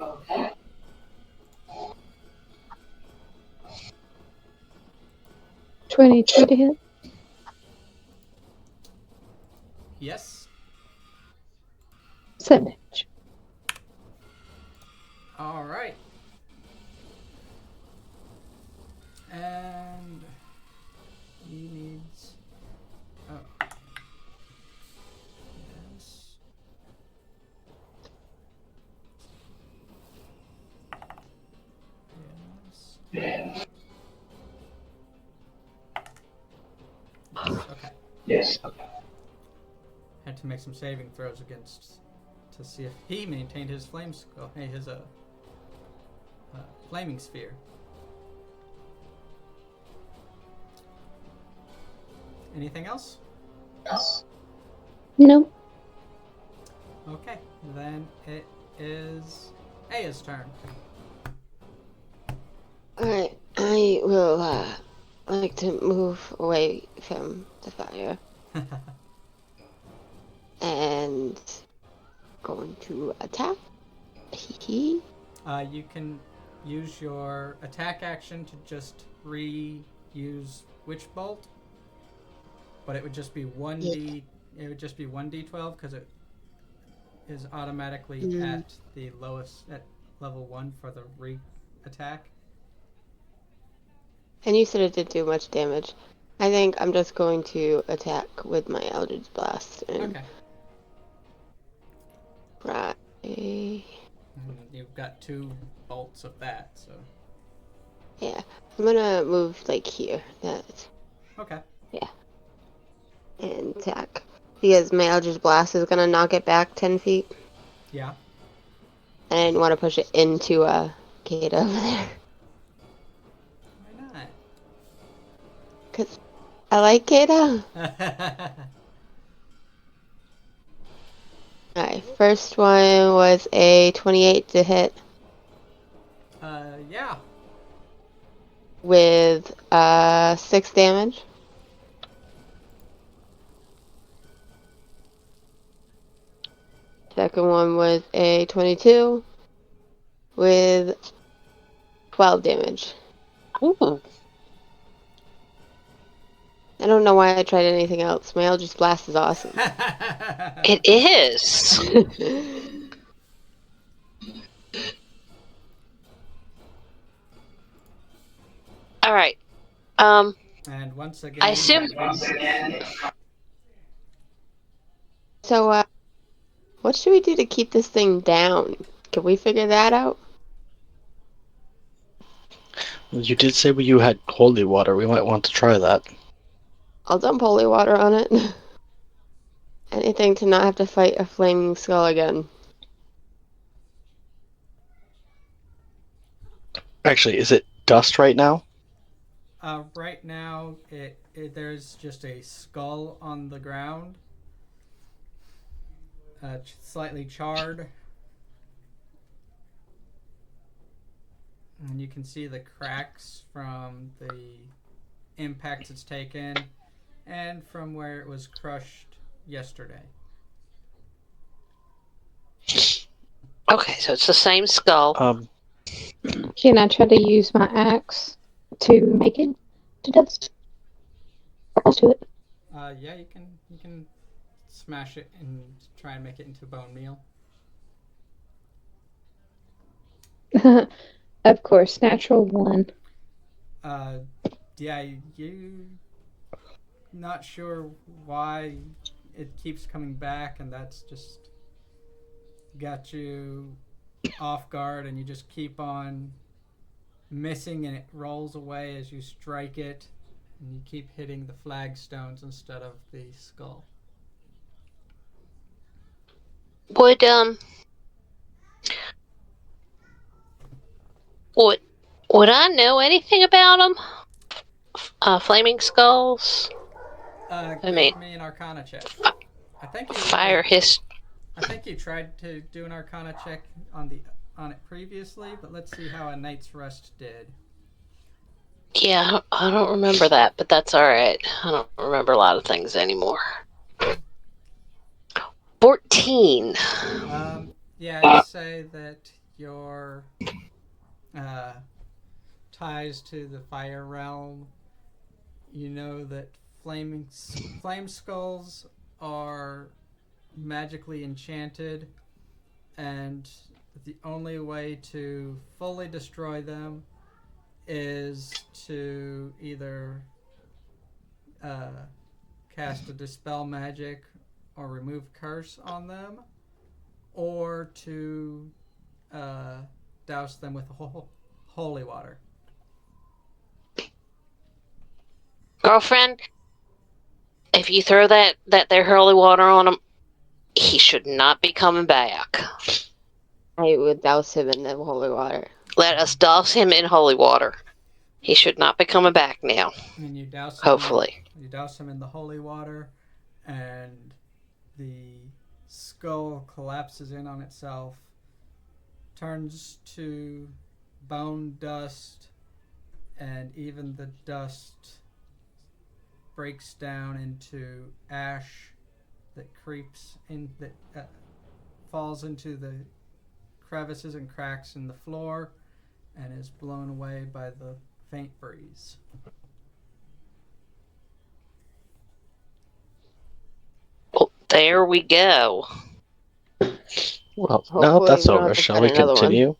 Okay. 22 to hit, Yes. 7 damage. All right. And he needs. Oh. Yes. Yes. Okay. Yes. Had to make some saving throws against to see if he maintained his flame skill. Hey, his flaming sphere. Anything else? Nope. Okay, then it is Aya's turn. Alright, I will like to move away from the fire and going to attack. Hee. You can use your attack action to just reuse Witch Bolt, but it would just be 1d. It would just be 1d12 because it is automatically at the lowest at level 1 for the attack. And you said it didn't do much damage. I think I'm just going to attack with my Eldritch Blast. And Okay. Right. And you've got 2 bolts of that, so. Yeah. I'm gonna move like here. That. Okay. Yeah. And attack. Because my Eldritch Blast is gonna knock it back 10 feet. Yeah. And I didn't want to push it into Kate over there. Why not? Because I like Kata. Alright, first one was a 28 to hit Yeah. with 6 damage. Second one was a 22 with 12 damage. Ooh. I don't know why I tried anything else. My Eldritch Blast is awesome. It is. Alright. And once again. I assume. So, what should we do to keep this thing down? Can we figure that out? You did say you had holy water. We might want to try that. I'll dump holy water on it. Anything to not have to fight a flaming skull again. Actually, is it dust right now? Right now, there's just a skull on the ground, slightly charred, and you can see the cracks from the impacts it's taken and from where it was crushed yesterday. Okay, so it's the same skull. Can I try to use my axe to make it to dust? Or close to it? Yeah, you can smash it and try and make it into bone meal. Of course, natural one. Yeah, you not sure why it keeps coming back, and that's just got you off guard, and you just keep on missing, and it rolls away as you strike it, and you keep hitting the flagstones instead of the skull. Would would I know anything about them? Flaming skulls. Give mean, me an Arcana check. I think you fire his. I think you tried to do an Arcana check on it previously, but let's see how a Night's Rest did. Yeah, I don't remember that, but that's all right. I don't remember a lot of things anymore. 14. Yeah, I'd say that your ties to the fire realm. You know that flame skulls are magically enchanted, and the only way to fully destroy them is to either cast a dispel magic or remove curse on them, or to douse them with holy water. Girlfriend, if you throw that there holy water on him, he should not be coming back. I would douse him in the holy water. Let us douse him in holy water. He should not be coming back now. And you douse him. Hopefully. You douse him in the holy water, and the skull collapses in on itself, turns to bone dust, and even the dust breaks down into ash that creeps in, that falls into the crevices and cracks in the floor, and is blown away by the faint breeze. Well, there we go. Well, now Hopefully that's we don't over, have to shall fight we another one. continue?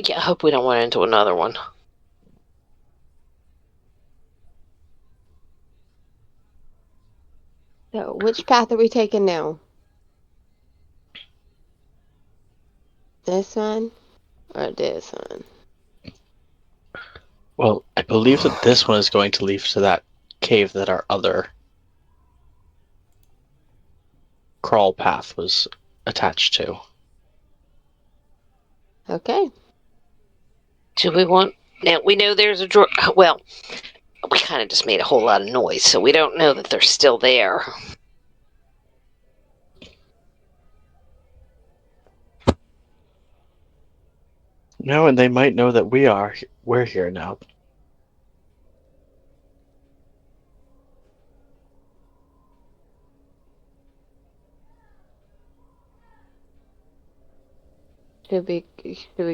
Yeah, I hope we don't run into another one. So, which path are we taking now? This one or this one? Well, I believe that this one is going to lead to that cave that our other crawl path was attached to. Okay. Do we want... Now, we know there's a drawer... Well, we kind of just made a whole lot of noise, so we don't know that they're still there. No, and they might know that we're here now. Should we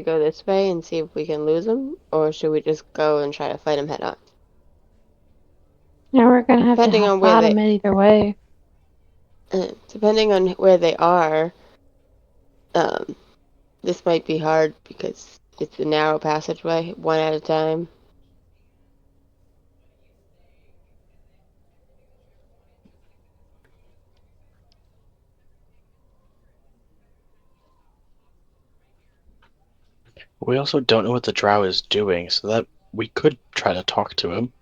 go this way and see if we can lose them, or should we just go and try to fight them head on? Now we're gonna have Depending to on where fight they- them either way. Depending on where they are, this might be hard because it's a narrow passageway, one at a time. We also don't know what the drow is doing, so that we could try to talk to him.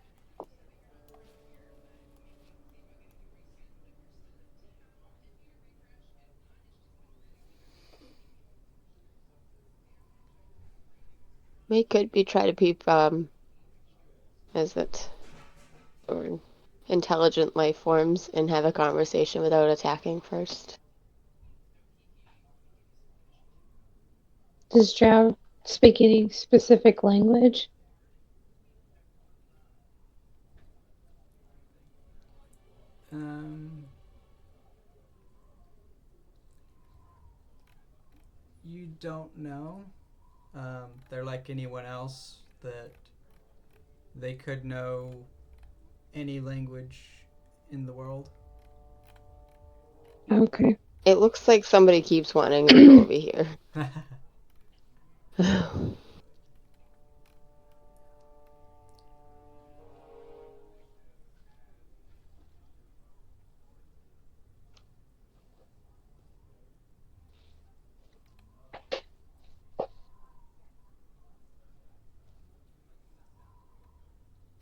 We could be try to peep is it or intelligent life forms and have a conversation without attacking first. Does Drow speak any specific language? Um, you don't know. They're like anyone else that they could know any language in the world. Okay. It looks like somebody keeps wanting to go over here.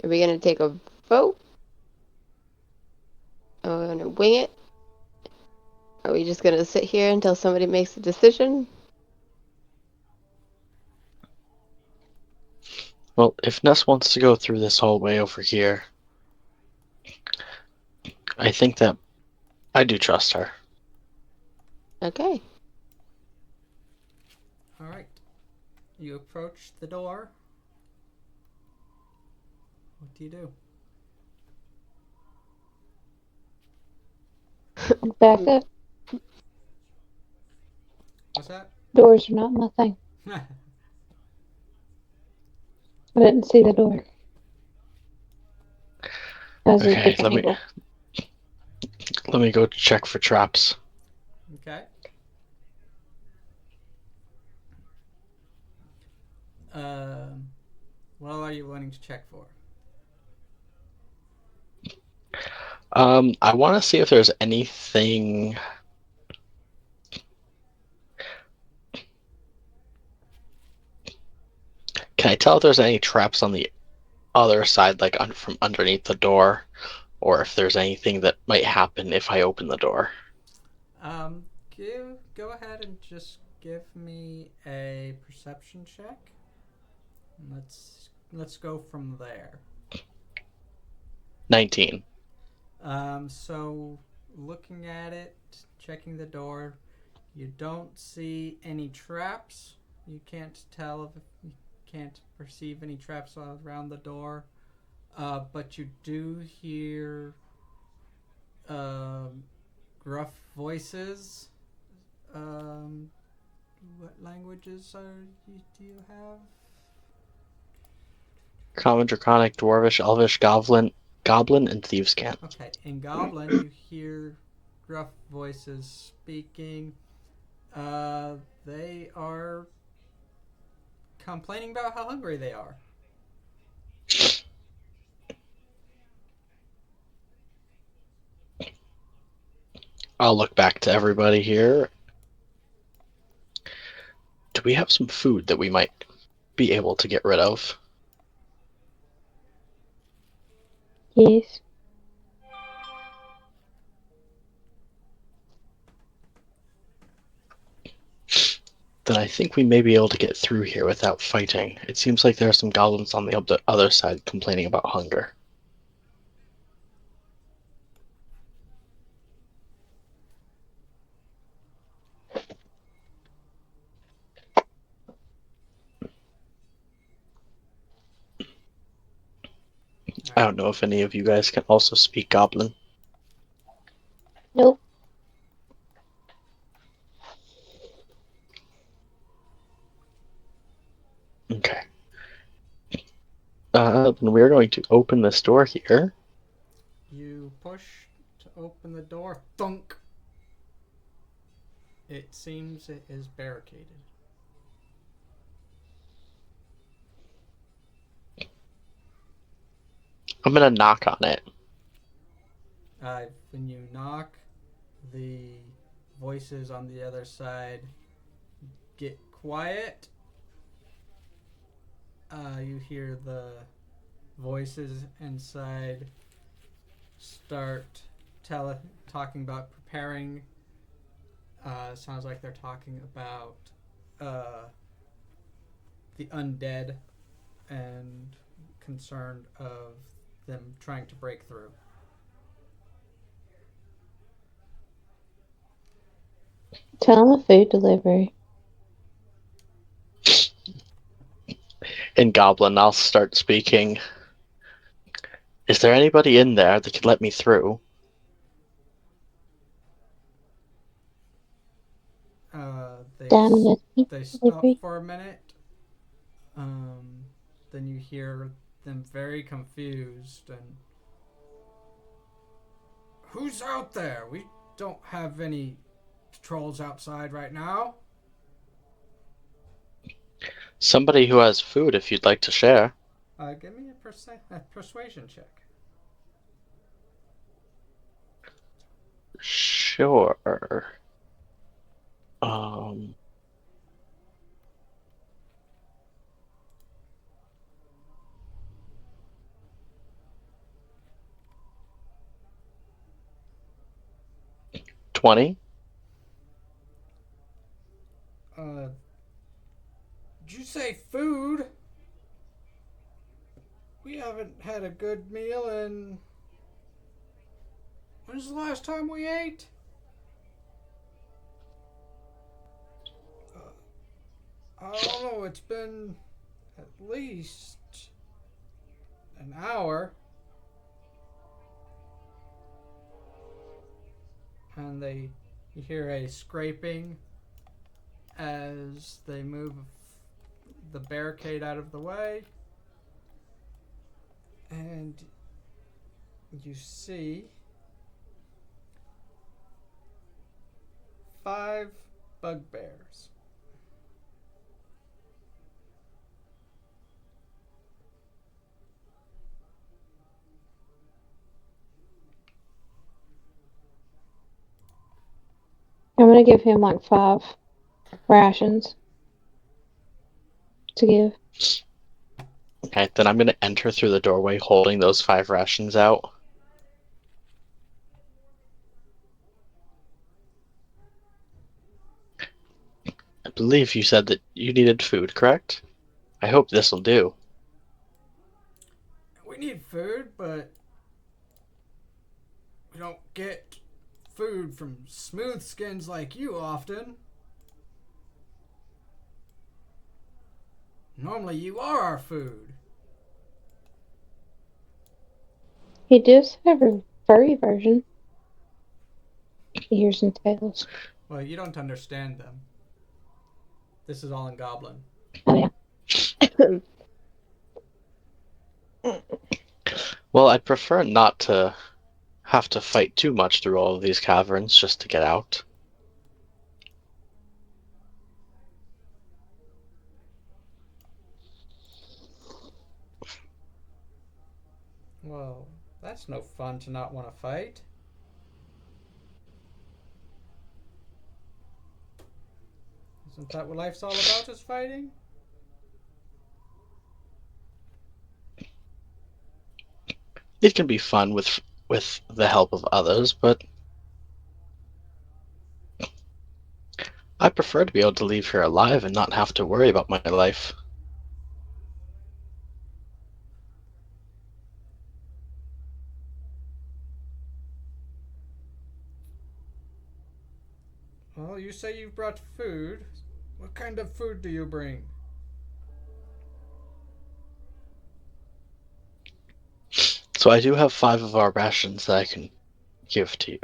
Are we gonna take a vote? Are we gonna wing it? Are we just gonna sit here until somebody makes a decision? Well, if Ness wants to go through this hallway over here, I think that I do trust her. Okay. All right. You approach the door. What do you do? Back up. What's that? Doors are not my thing. I didn't see the door. That was a Okay, different angle. let me go check for traps. Okay. Um, what are you wanting to check for? I want to see if there's anything. Can I tell if there's any traps on the other side, like from underneath the door, or if there's anything that might happen if I open the door? Go ahead and just give me a perception check. Let's go from there. 19. So looking at it, checking the door, you don't see any traps. You can't tell if you can't perceive any traps around the door. But you do hear gruff voices. What languages do you have? Common, Draconic, Dwarvish, Elvish, Goblin, and Thieves' Cant. Okay, in Goblin you hear gruff voices speaking. They are complaining about how hungry they are. I'll look back to everybody here. Do we have some food that we might be able to get rid of? Yes. Then I think we may be able to get through here without fighting. It seems like there are some goblins on the other side complaining about hunger. I don't know if any of you guys can also speak Goblin. Nope. Okay. Then we're going to open this door here. You push to open the door. Thunk! It seems it is barricaded. I'm gonna knock on it. When you knock, the voices on the other side get quiet. You hear the voices inside start talking about preparing. Sounds like they're talking about the undead and concerned of them trying to break through. Tell them a food delivery. In Goblin, I'll start speaking. Is there anybody in there that could let me through? Damn it. They stop for a minute. Then you hear them very confused and, who's out there? We don't have any trolls outside right now. Somebody who has food if you'd like to share. Give me a persuasion check. Sure. 20. Did you say food? We haven't had a good meal in... When's the last time we ate? I don't know, it's been at least an hour. And you hear a scraping as they move the barricade out of the way. And you see 5 bugbears. I'm gonna give him like 5 rations to give. Okay, then I'm going to enter through the doorway holding those 5 rations out. I believe you said that you needed food, correct? I hope this'll do. We need food, but we don't get food from smooth skins like you often. Normally you are our food. He does have a furry version. Ears and tails. Well, you don't understand them. This is all in Goblin. Oh yeah. Well, I'd prefer not to have to fight too much through all of these caverns just to get out. Well, that's no fun to not want to fight. Isn't that what life's all about, is fighting? It can be fun with the help of others, but I prefer to be able to leave here alive and not have to worry about my life. Well, you say you brought food. What kind of food do you bring? So I do have 5 of our rations that I can give to you.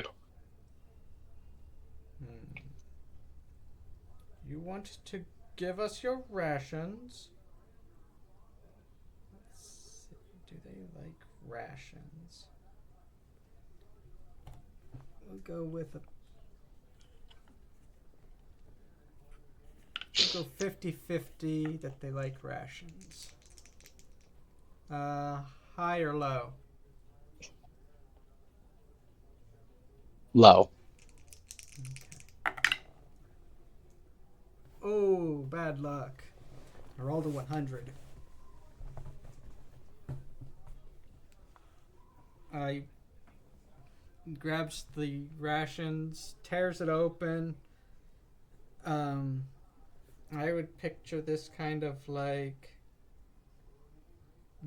You want to give us your rations? Let's see. Do they like rations? We'll go with we'll go 50-50 that they like rations. High or low? Low. Oh, bad luck. I rolled a 100. Grabs the rations, tears it open, and I would picture this kind of like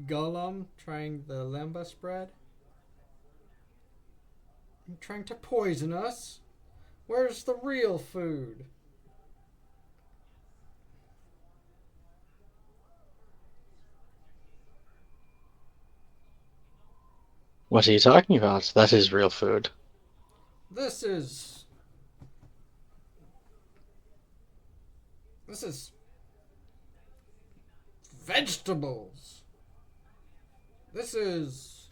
Gollum trying the Limba spread. You're trying to poison us? Where's the real food? What are you talking about? That is real food. This is. This is. Vegetables. This is.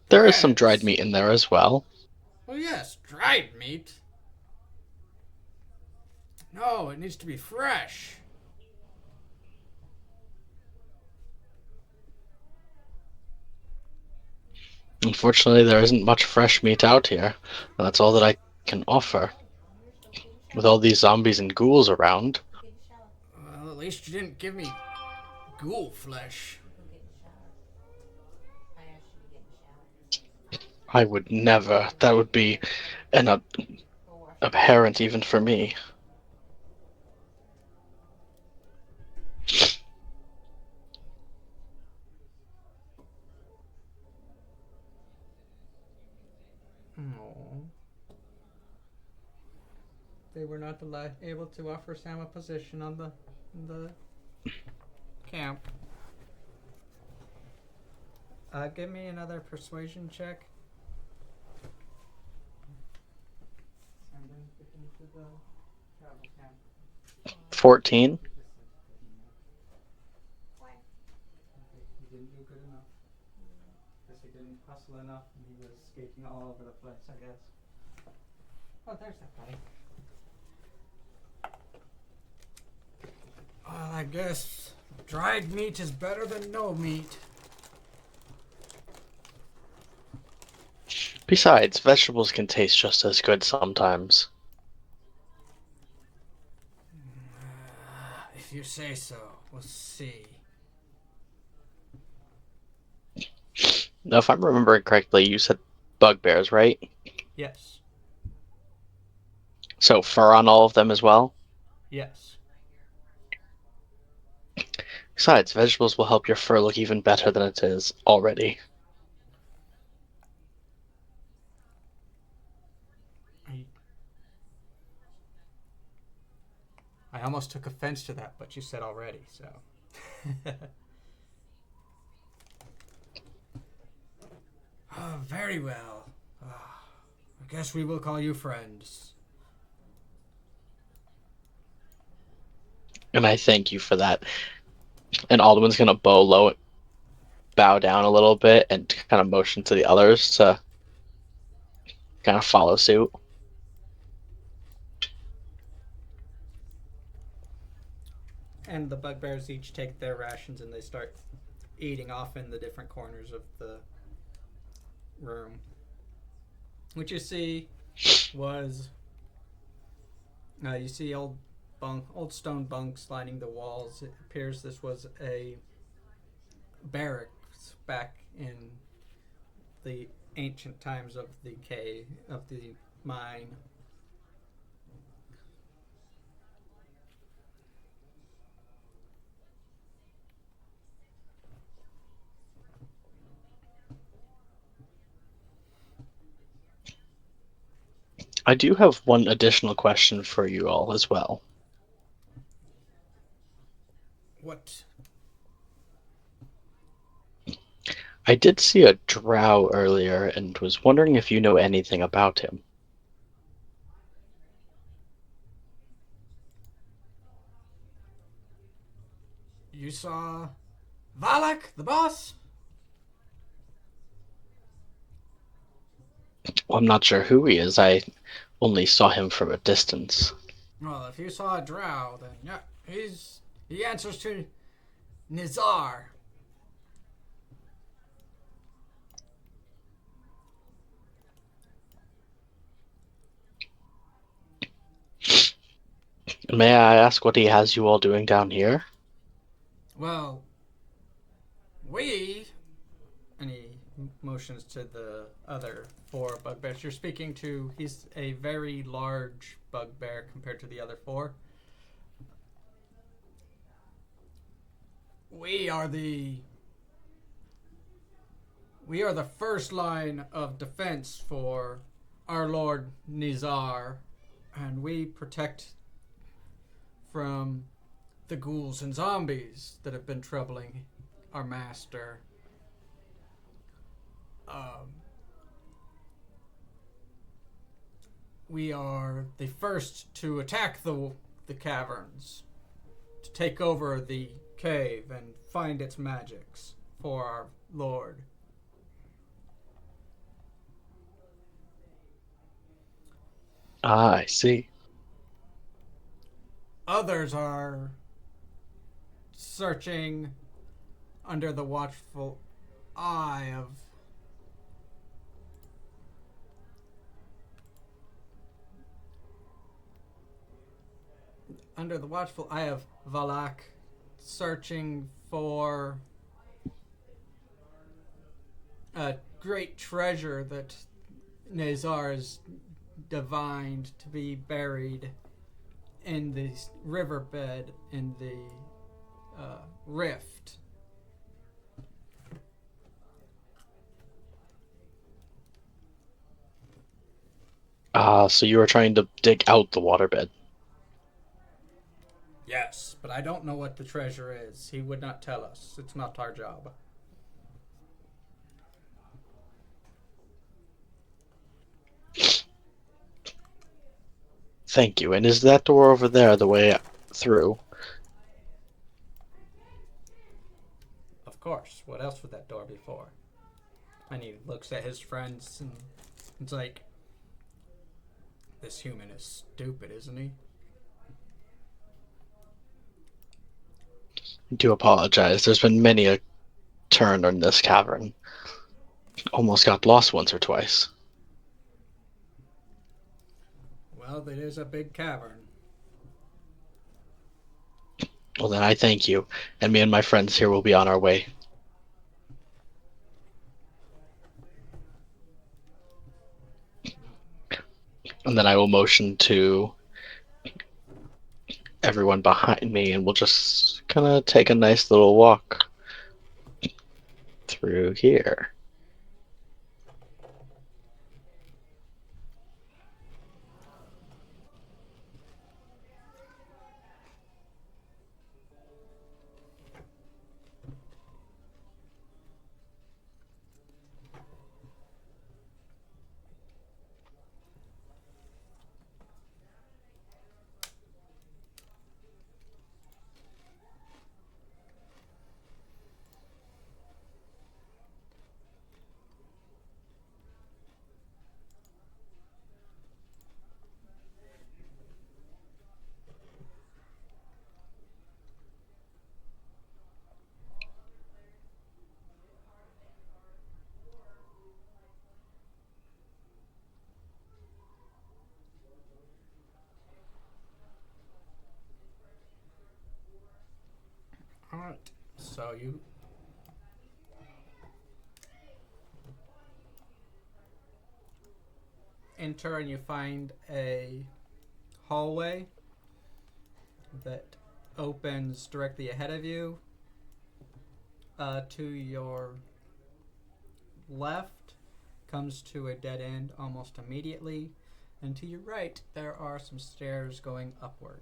There is some dried Breads. meat in there as well. Well, yes, dried meat. No, it needs to be fresh. Unfortunately, there isn't much fresh meat out here. And that's all that I can offer. With all these zombies and ghouls around, Well, at least you didn't give me ghoul flesh. I would never. That would be an abhorrent even for me. No. They were not able to offer Sam a position on the camp. Give me another persuasion check. And then get into the travel camp. 14. He didn't do good enough. Guess he didn't hustle enough and he was skating all over the place, I guess. Oh, there's that buddy. Well, I guess dried meat is better than no meat. Besides, vegetables can taste just as good sometimes. If you say so, we'll see. Now, if I'm remembering correctly, you said bugbears, right? Yes. So fur on all of them as well? Yes. Besides, vegetables will help your fur look even better than it is already. I almost took offense to that, but you said already, so. Oh, very well. I guess we will call you friends. And I thank you for that. And Alden's gonna bow down a little bit and kind of motion to the others to kind of follow suit. And the bugbears each take their rations and they start eating off in the different corners of the room. What you see was you see old stone bunks lining the walls. It appears this was a barracks back in the ancient times of the cave of the mine. I do have one additional question for you all as well. What? I did see a drow earlier and was wondering if you know anything about him. You saw Valak, the boss? Well, I'm not sure who he is. I only saw him from a distance. Well, if you saw a drow, then yeah, he answers to Nizar. May I ask what he has you all doing down here? Well, and he motions to the other four bugbears you're speaking to. He's a very large bugbear compared to the other four. We are the first line of defense for our Lord Nizar, and we protect from the ghouls and zombies that have been troubling our master. Um, we are the first to attack the caverns, to take over the cave and find its magics for our Lord. Ah, I see. Others are searching under the watchful eye of Valak, searching for a great treasure that Nazar has divined to be buried in the riverbed in the rift. Ah, so you are trying to dig out the waterbed. Yes, but I don't know what the treasure is. He would not tell us. It's not our job. Thank you. And is that door over there the way through? Of course. What else would that door be for? And he looks at his friends and it's like, this human is stupid, isn't he? I do apologize. There's been many a turn in this cavern. Almost got lost once or twice. Well, it is a big cavern. Well, then I thank you, and me and my friends here will be on our way. And then I will motion to everyone behind me, and we'll just kind of take a nice little walk through here. Alright, so you enter and you find a hallway that opens directly ahead of you. To your left comes to a dead end almost immediately, and to your right there are some stairs going upward.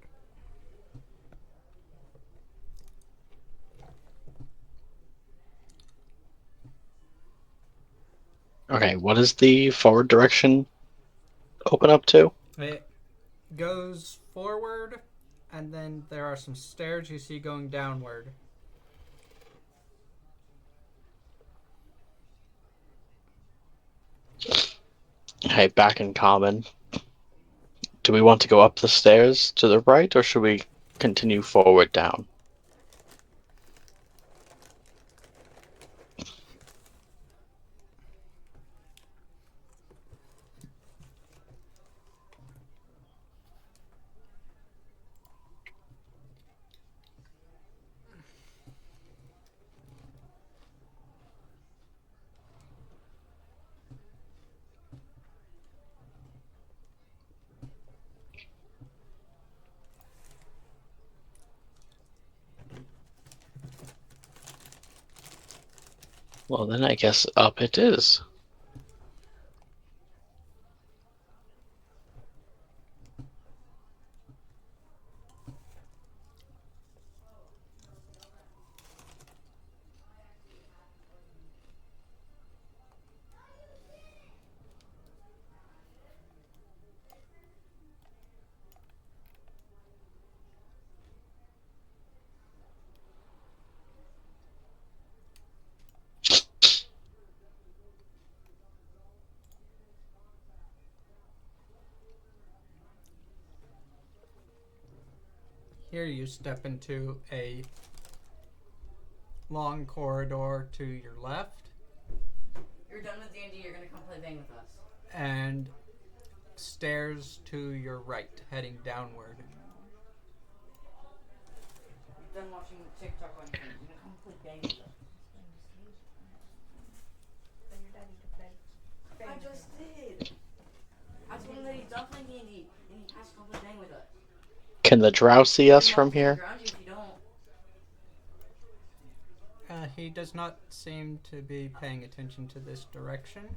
Okay, what is the forward direction open up to? It goes forward, and then there are some stairs you see going downward. Hey, back in common. Do we want to go up the stairs to the right, or should we continue forward down? Well, then I guess up it is. Here you step into a long corridor to your left. You're done with D&D, you're gonna come play Bang with us. And stairs to your right, heading downward. You're done watching TikTok on YouTube, you're gonna come play Bang with us. I just did! I told him that he's done playing D&D, and he has to come play Bang with us. Can the drow see us from here? Ground you if you don't. He does not seem to be paying attention to this direction.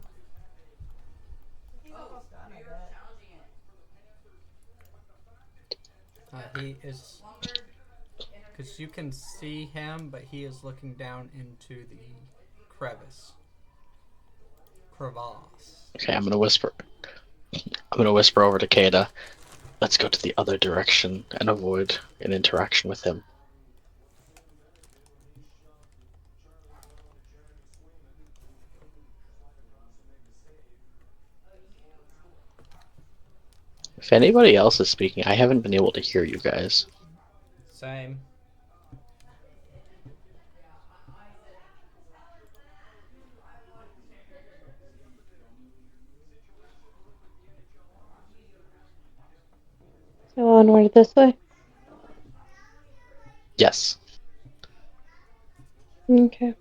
Oh, you're challenging it. He is... Because you can see him, but he is looking down into the crevasse. Okay, I'm gonna whisper. I'm gonna whisper over to Kada. Let's go to the other direction and avoid an interaction with him. If anybody else is speaking, I haven't been able to hear you guys. Same. Go onward this way. Yes. Okay.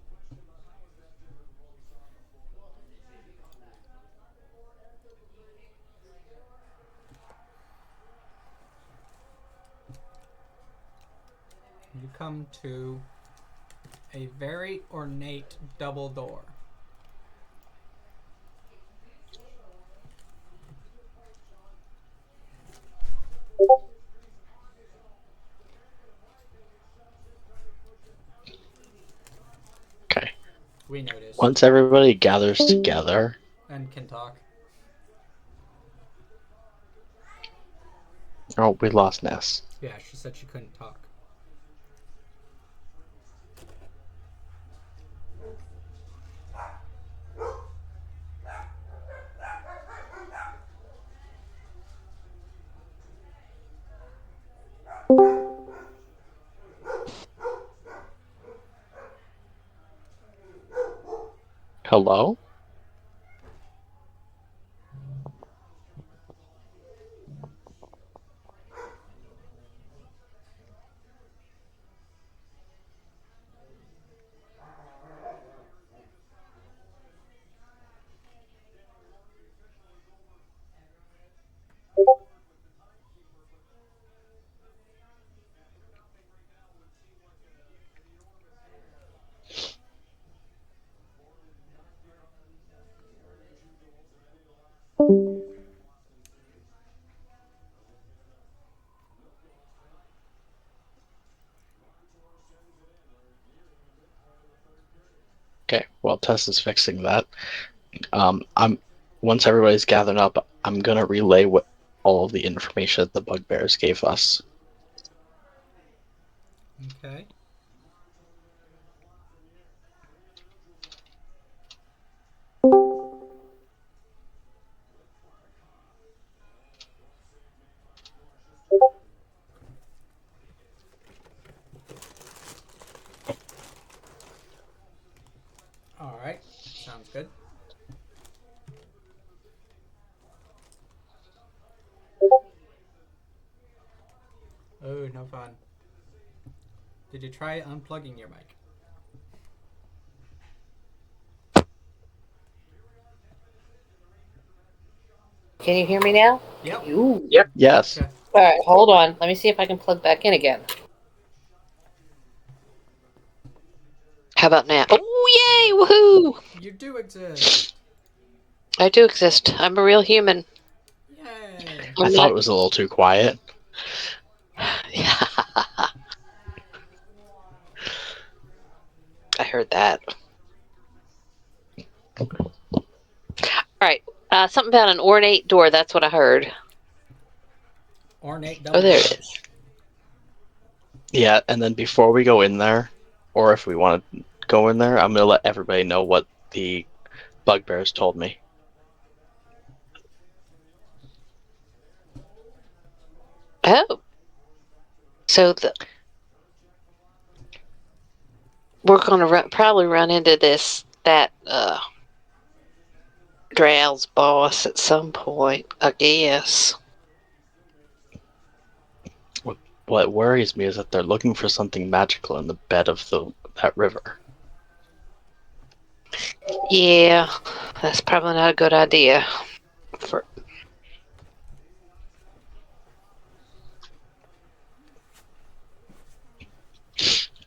You come to a very ornate double door. Okay. We noticed. Once everybody gathers together, And can talk. oh, we lost Ness. Yeah, she said she couldn't talk. Hello? Okay, well, Tess is fixing that. I'm once everybody's gathered up, I'm gonna relay what all of the information the bugbears gave us. Okay. Alright, sounds good. Oh, no fun. Did you try unplugging your mic? Can you hear me now? Yep. Ooh. Yes. Okay. All right, hold on. Let me see if I can plug back in again. How about now? Oh Yay! Woohoo! You do exist. I do exist. I'm a real human. Yay! I I'm thought not. it was a little too quiet. I heard that. All right. Something about an ornate door. That's what I heard. Ornate Oh, double there door. it is. Yeah, and then before we go in there, or if we want to go in there, I'm gonna let everybody know what the bugbears told me. Oh, so we're gonna probably run into that Drow's boss at some point, I guess. What worries me is that they're looking for something magical in the bed of that river. Yeah, that's probably not a good idea. For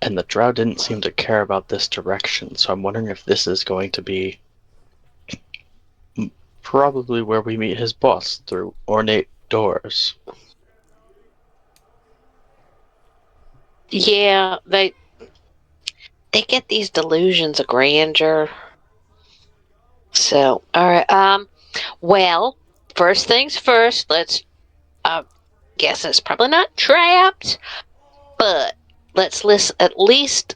And the drow didn't seem to care about this direction, so I'm wondering if this is going to be probably where we meet his boss, through ornate doors. yeah, they get these delusions of grandeur. So, all right. Well, first things first. Let's. Guess it's probably not trapped, but let's at least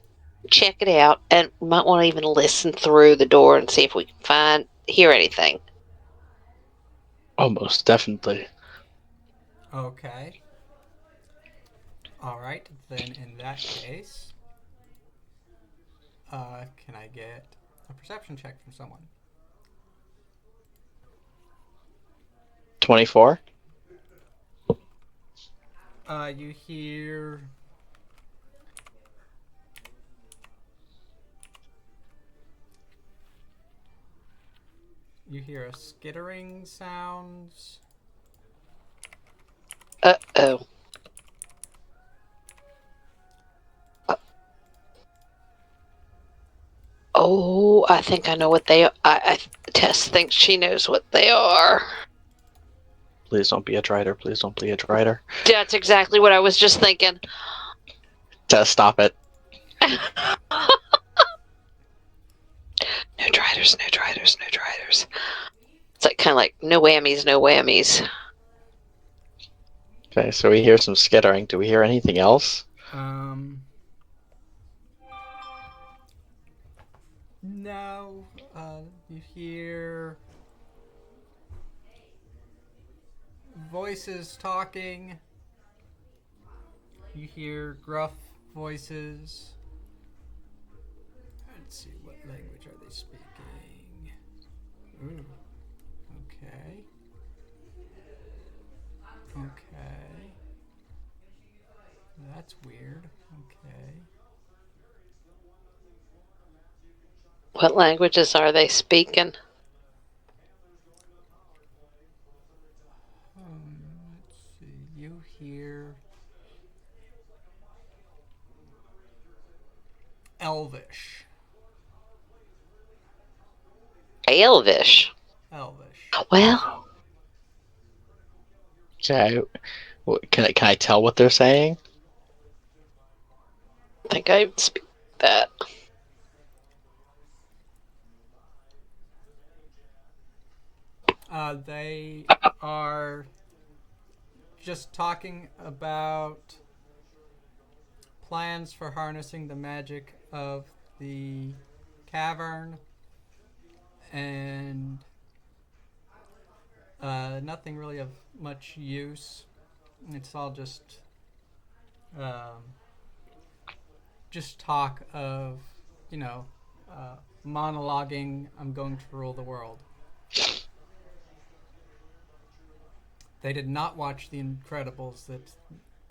check it out, and we might want to even listen through the door and see if we can hear anything. Almost definitely. Okay. Alright, then in that case, can I get a perception check from someone? 24? You hear a skittering sounds. Uh-oh. Oh, I think I know what they are. Tess thinks she knows what they are. Please don't be a drider. Please don't be a drider. That's exactly what I was just thinking. Tess, stop it. No driders, no driders, no driders. It's like kind of like no whammies, no whammies. Okay, so we hear some skittering. Do we hear anything else? No. You hear voices talking. You hear gruff voices. Let's see, what language are they speaking? Ooh. Okay. Okay. That's weird. Okay. What languages are they speaking? Let's see. You hear Elvish. Elvish. Elvish. Well, Okay. Can I tell what they're saying? I think I speak that. They are just talking about plans for harnessing the magic of the cavern and nothing really of much use. It's all just talk of, you know, monologuing, I'm going to rule the world. They did not watch The Incredibles, that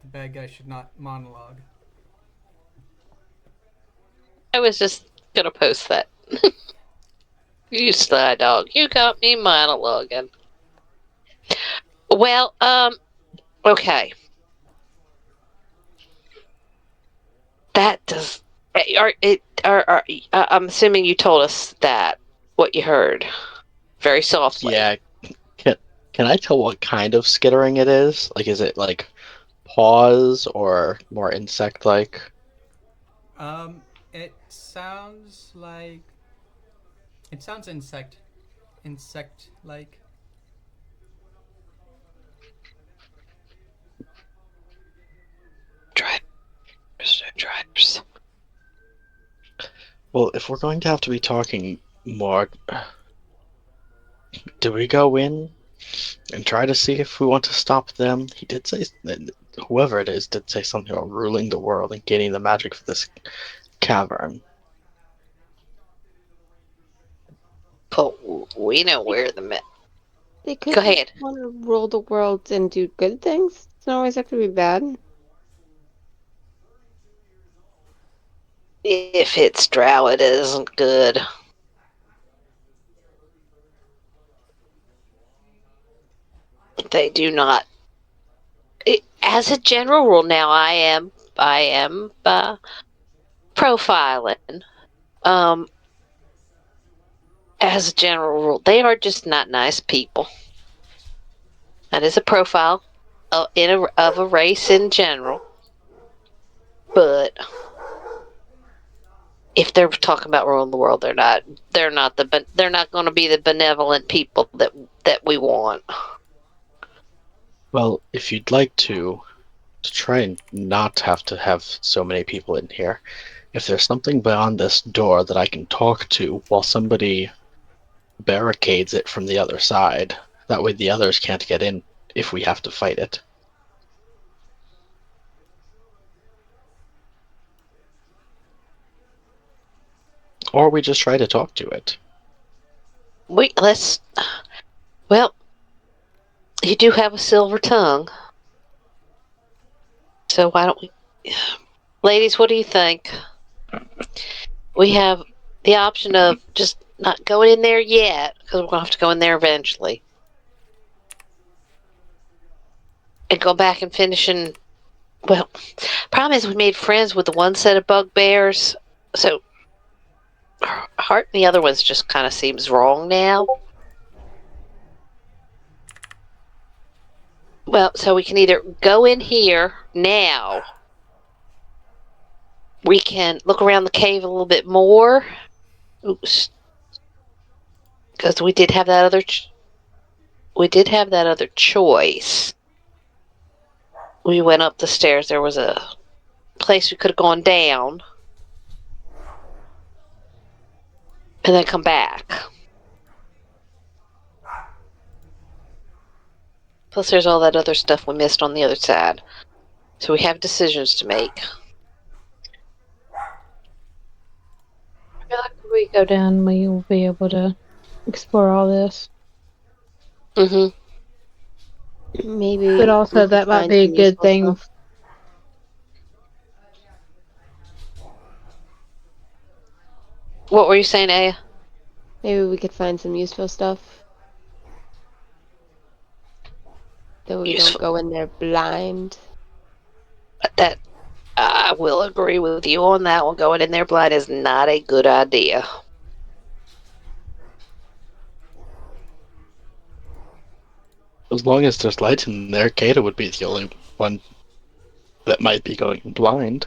the bad guy should not monologue. I was just gonna post that. You sly dog, you got me monologuing. Well, okay. That does. I'm assuming you told us that what you heard very softly. Yeah. Can can I tell what kind of skittering it is? Like, is it like paws or more insect-like? It sounds like it sounds insect like. Drivers. Well, if we're going to have to be talking more, do we go in and try to see if we want to stop them? He did say, whoever it is, did say something about ruling the world and gaining the magic for this cavern. But we know where the They could Go just ahead. want to rule the world and do good things. It doesn't always have to be bad. If it's drow, it isn't good. They do not. As a general rule, now I am profiling. Um, as a general rule, they are just not nice people. That is a profile of a race in general. But if they're talking about ruling the world, they're not. They're not going to be the benevolent people that we want. Well, if you'd like to try and not have to have so many people in here, if there's something beyond this door that I can talk to while somebody barricades it from the other side, that way the others can't get in if we have to fight it. Or we just try to talk to it. Let's. Well, you do have a silver tongue, so why don't we, ladies? What do you think? We have the option of just not going in there yet because we're gonna have to go in there eventually, and go back and finishing. Well, problem is we made friends with the one set of bugbears, so Heart and the other ones just kind of seems wrong now. Well, so we can either go in here now. We can look around the cave a little bit more. Oops, because we did have that other. We did have that other choice. We went up the stairs. There was a place we could have gone down, and then come back. Plus, there's all that other stuff we missed on the other side. So we have decisions to make. I feel like if we go down, we will be able to explore all this. Mm-hmm. Maybe. But also, we could that might find be a some good useful thing. stuff. What were you saying, Aya? Maybe we could find some useful stuff. That we Useful. don't go in there blind. That I will agree with you on that one. Going in there blind is not a good idea. As long as there's light in there, Kata would be the only one that might be going blind.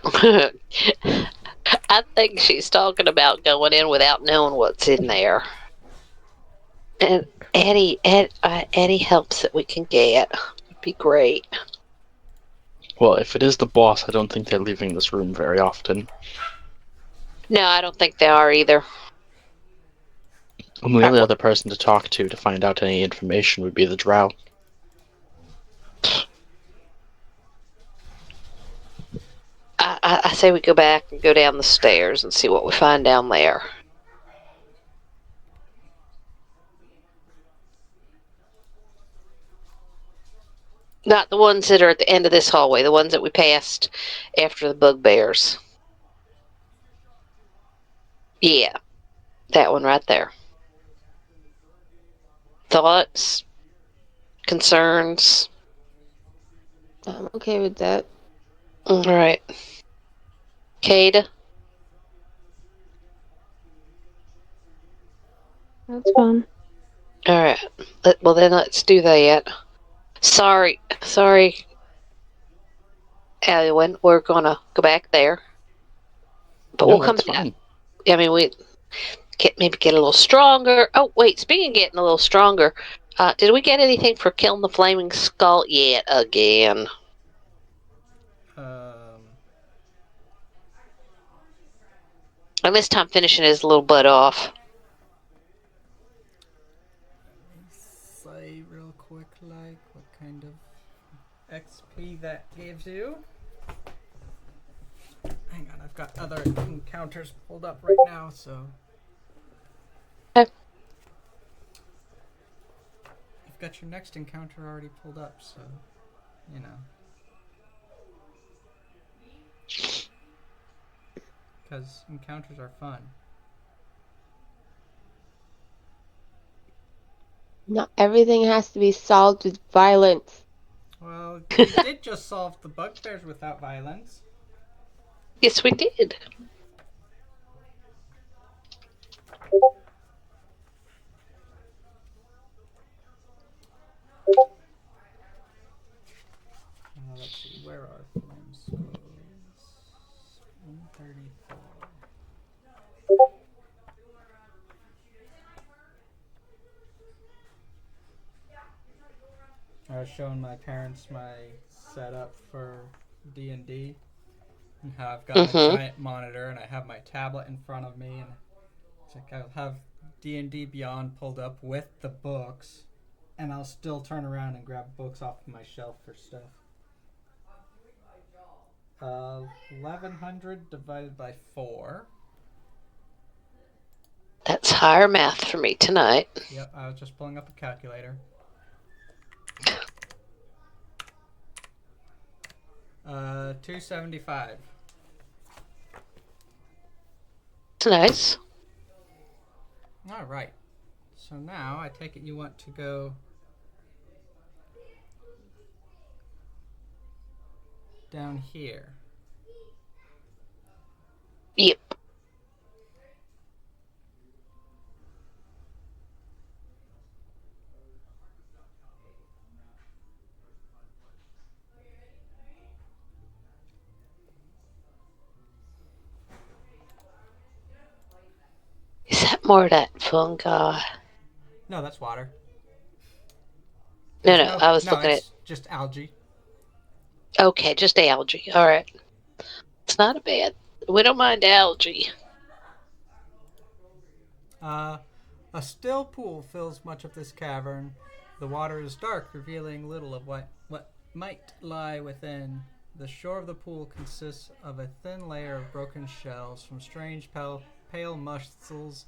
I think she's talking about going in without knowing what's in there. And any helps that we can get would be great. Well, if it is the boss, I don't think they're leaving this room very often. No, I don't think they are either. And the only other person to talk to find out any information would be the drow. I say we go back and go down the stairs and see what we find down there. Not the ones that are at the end of this hallway, the ones that we passed after the bugbears. Yeah, that one right there. Thoughts? Concerns? I'm okay with that. All right. Kada? That's fun. All right. Well, then let's do that. Sorry, Alwyn. We're gonna go back there, but we'll No, come that's back. fine. I mean, we maybe get a little stronger. Oh, wait. Speaking of getting a little stronger, did we get anything for killing the flaming skull yet? Again. And this time finishing his little butt off. Say real quick, like what kind of XP that gives you. Hang on, I've got other encounters pulled up right now, so. Okay. You've got your next encounter already pulled up, so, you know. Because encounters are fun. Not everything has to be solved with violence. Well, we did just solve the bugbears without violence. Yes, we did. Let's see, where are flame skulls? 134. I was showing my parents my setup for D&D and how I've got my giant monitor and I have my tablet in front of me and it's like I'll have D&D Beyond pulled up with the books and I'll still turn around and grab books off of my shelf for stuff. 1100 divided by 4. That's higher math for me tonight. Yep, I was just pulling up a calculator. 275. It's nice. All right. So now I take it you want to go down here. Yep. Is that more of that fungi? No, that's water. No, There's I was no, looking it's just algae. Okay, just algae. All right. It's not a bad. We don't mind algae. A still pool fills much of this cavern. The water is dark, revealing little of what might lie within. The shore of the pool consists of a thin layer of broken shells from strange pale mussels,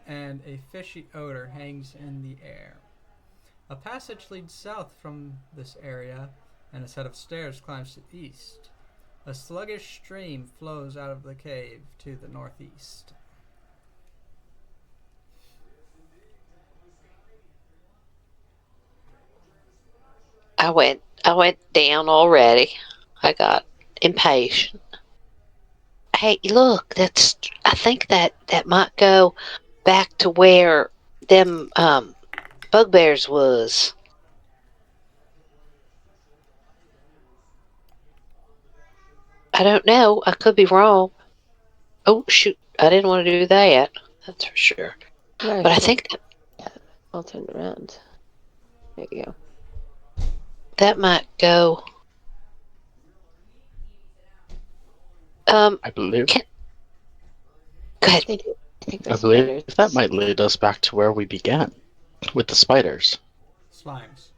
and a fishy odor hangs in the air. A passage leads south from this area, and a set of stairs climbs to the east. A sluggish stream flows out of the cave to the northeast. I went down already. I got impatient. Hey, look, I think that might go back to where them bugbears was. I don't know. I could be wrong. Oh shoot! I didn't want to do that. That's for sure. Yeah, But I think I'll turn around. There you go. that might go. I believe. Go ahead. I think I the believe spiders. that might lead us back to where we began, with the spiders. Slimes.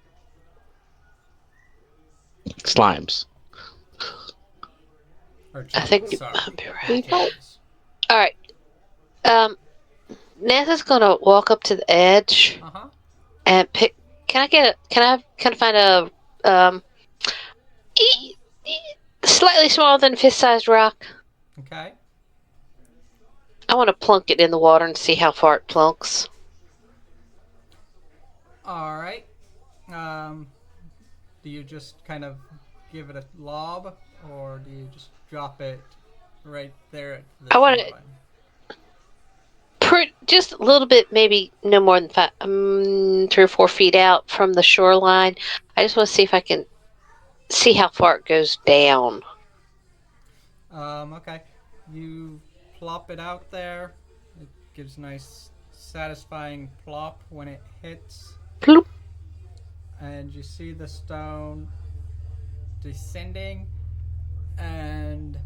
Or I think you sorry. might be right. We fight. All right. Nathan's gonna walk up to the edge and pick. Can I find a slightly smaller than fist-sized rock? Okay. I want to plunk it in the water and see how far it plunks. All right. Do you just kind of give it a lob, or do you just drop it right there at the shoreline? just a little bit, maybe no more than 3 or 4 feet out from the shoreline. I just want to see if I can see how far it goes down. Okay. You plop it out there. It gives a nice, satisfying plop when it hits, Bloop. and you see the stone descending, and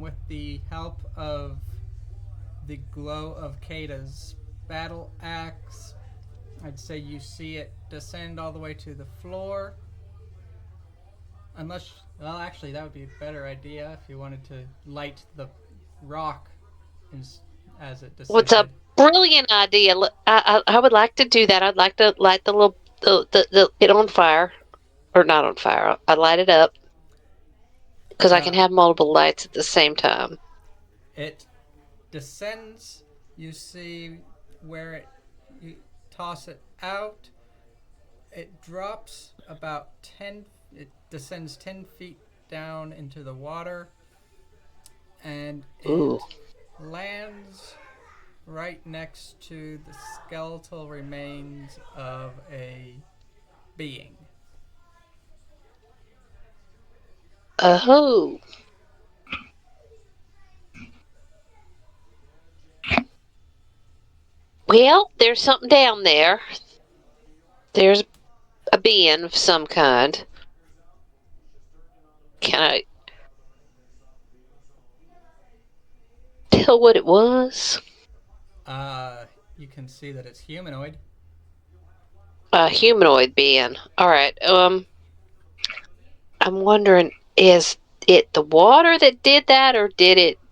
with the help of the glow of Kata's battle axe, I'd say you see it descend all the way to the floor. Unless, well, actually, that would be a better idea if you wanted to light the rock as it descended. What's a brilliant idea? I would like to do that. I'd like to light the little it on fire, or not on fire. I'd light it up because I can have multiple lights at the same time. It descends. You see where you toss it out. It drops about 10. It descends 10 feet down into the water, and it Ooh. lands right next to the skeletal remains of a being. Oh. Well, there's something down there. There's a being of some kind. Can I tell what it was? You can see that it's humanoid. A humanoid being. All right. I'm wondering, is it the water that did that, or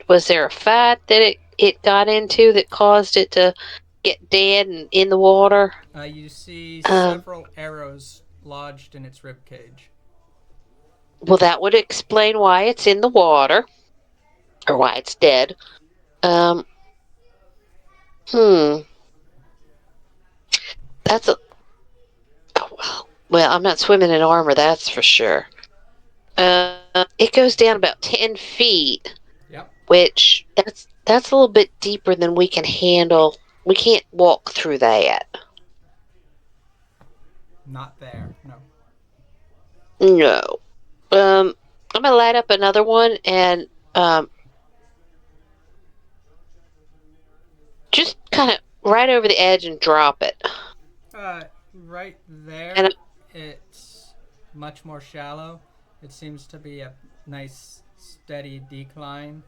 was there a fight that it got into that caused it to get dead and in the water? You see several arrows lodged in its rib cage. Well, that would explain why it's in the water, or why it's dead. That's a. Oh, well, I'm not swimming in armor, that's for sure. It goes down about 10 feet. Yep. Which that's a little bit deeper than we can handle. We can't walk through that. Not there. No. No. I'm gonna light up another one and just kind of right over the edge and drop it. Right there, And it's much more shallow. It seems to be a nice, steady decline.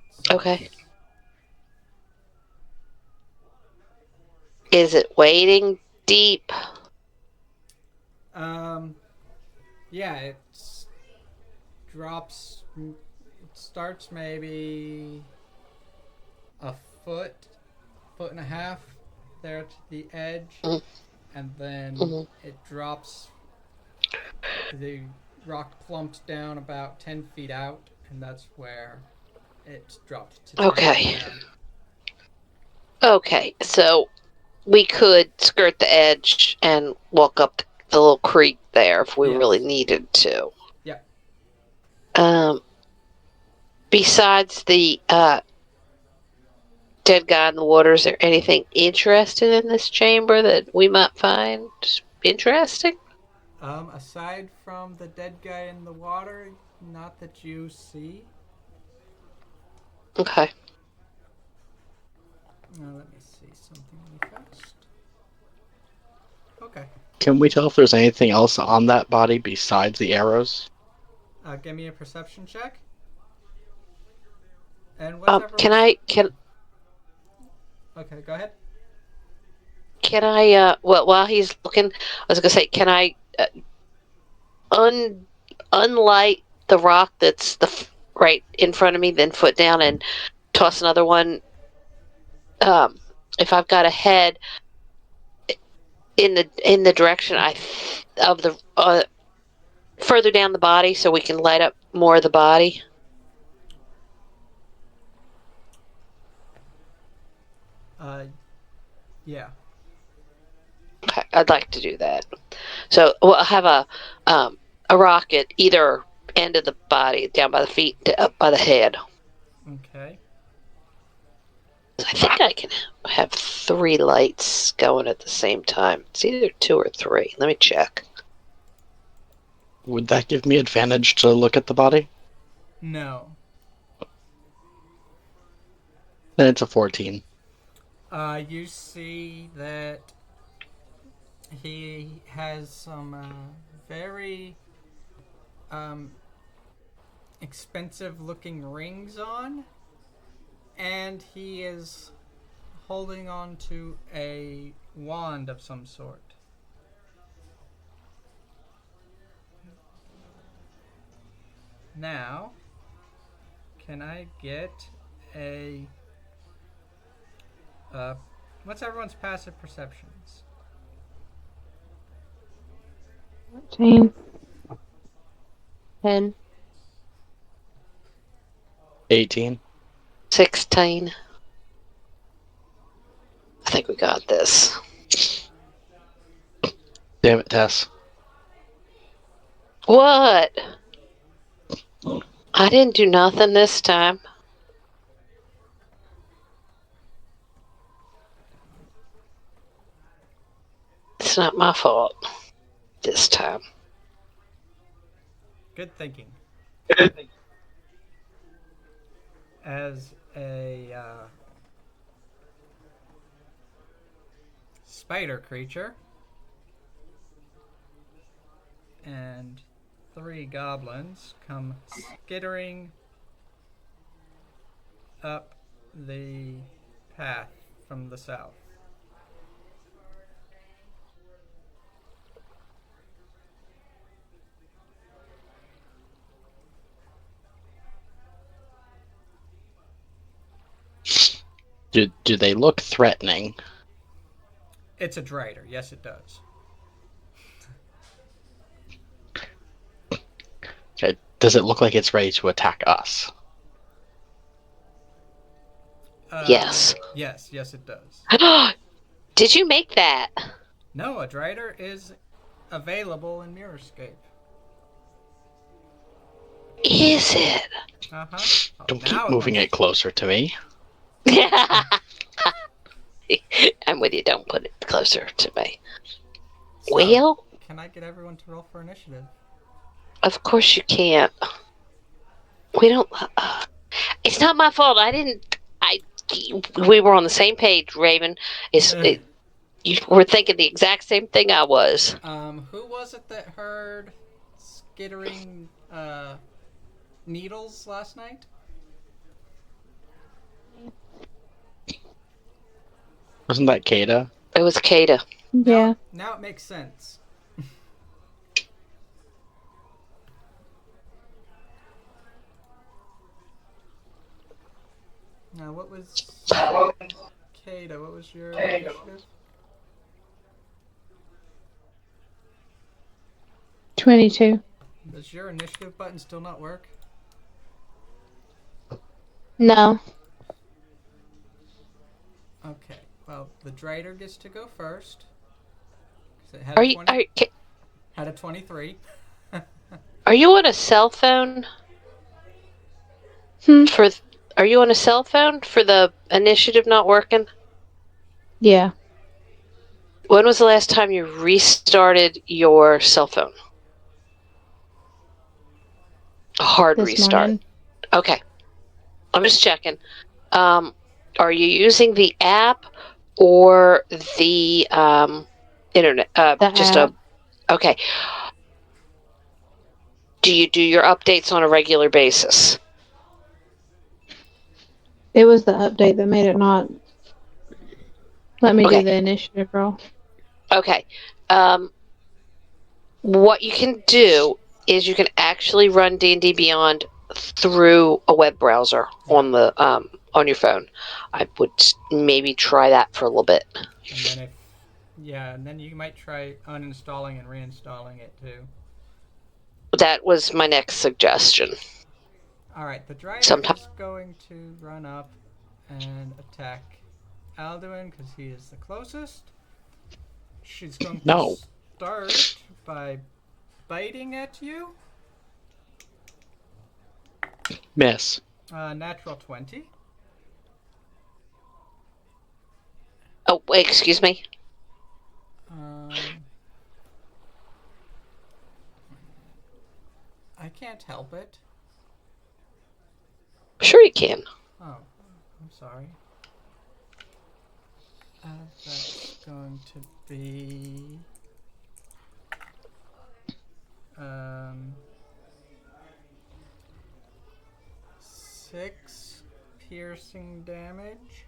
So okay. Is it wading deep? Yeah, it drops. It starts maybe a foot and a half there to the edge, and then it drops. The rock plumps down about 10 feet out, and that's where it dropped to. Okay. Okay, so we could skirt the edge and walk up the little creek there if we really needed to. Yep. Besides the dead guy in the water, is there anything interesting in this chamber that we might find interesting? Aside from the dead guy in the water, not that you see. Okay. Now let me see something really fast. Okay. Can we tell if there's anything else on that body besides the arrows? Give me a perception check. And Can I Okay, go ahead. well, while he's looking, I was gonna say, can I unlight the rock that's right in front of me, then foot down, and toss another one? If I've got a head in the direction of the further down the body, so we can light up more of the body. Yeah. Okay, I'd like to do that. So we'll have a rock at either end of the body, down by the feet to up by the head. Okay. I think I can have 3 lights going at the same time. It's either 2 or 3. Let me check. Would that give me advantage to look at the body? No. Then it's a 14. You see that he has some very expensive looking rings on, and he is holding on to a wand of some sort. Now, can I get a what's everyone's passive perceptions? 14. 10. 18. 16. I think we got this. Damn it, Tess. What? I didn't do nothing this time. It's not my fault this time. Good thinking. As a spider creature and 3 goblins come skittering up the path from the south. Do they look threatening? It's a drider. Yes, it does. Okay. Does it look like it's ready to attack us? Yes. Yes, it does. Did you make that? No, a drider is available in Mirrorscape. Is it? Uh-huh. Oh, Don't now keep moving wants it closer to me. I'm with you. Don't put it closer to me. So, Well, can I get everyone to roll for initiative? of course you can't. We don't. It's not my fault. I didn't. We were on the same page, Raven. You were thinking the exact same thing I was. Who was it that heard skittering needles last night? Wasn't that Kada? It was Kada. Yeah. Now it makes sense. Now, what was Kada? What was your initiative? 22. Does your initiative button still not work? No. Okay. Well, the drider gets to go first. 'Cause it had Are a you 20, had a 23. are you on a cell phone? Hmm. Are you on a cell phone for the initiative not working? Yeah. When was the last time you restarted your cell phone? A hard This restart. morning. Okay. I'm just checking. Are you using the app or the internet? The Just app. okay. Do you do your updates on a regular basis? It was the update that made it not let me Okay. do the initiative roll. Okay. What you can do is you can actually run D&D Beyond through a web browser on the on your phone. I would maybe try that for a little bit. And then and then you might try uninstalling and reinstalling it too. That was my next suggestion. Alright, the drider Sometime. is going to run up and attack Alduin because he is the closest. She's going to start by biting at you. Miss. Natural 20. Oh, wait, excuse me. I can't help it. Sure you can. Oh, I'm sorry. That's going to be 6 piercing damage.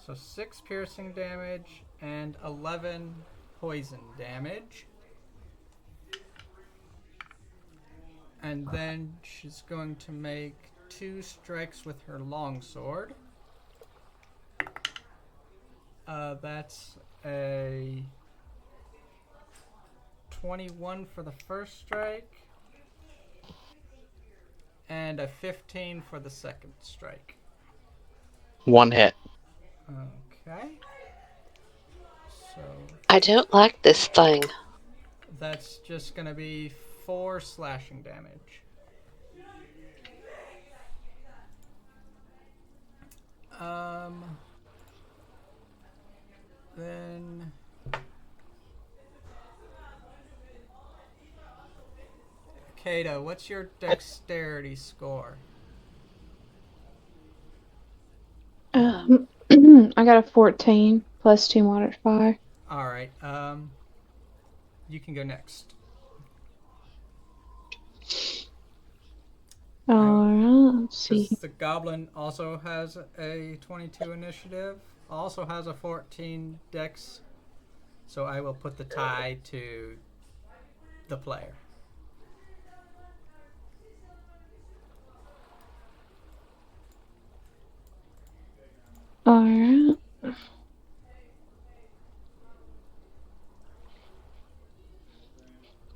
So 6 piercing damage and 11 poison damage. And then she's going to make 2 strikes with her longsword. That's a 21 for the first strike and a 15 for the second strike. 1 hit. Okay. So I don't like this thing. that's just going to be 4 slashing damage. Then Kato, what's your dexterity score? I got a 14 plus 2 modifier. All right. You can go next. Alright, let's see. Because the goblin also has a 22 initiative, also has a 14 dex, so I will put the tie to the player. Alright.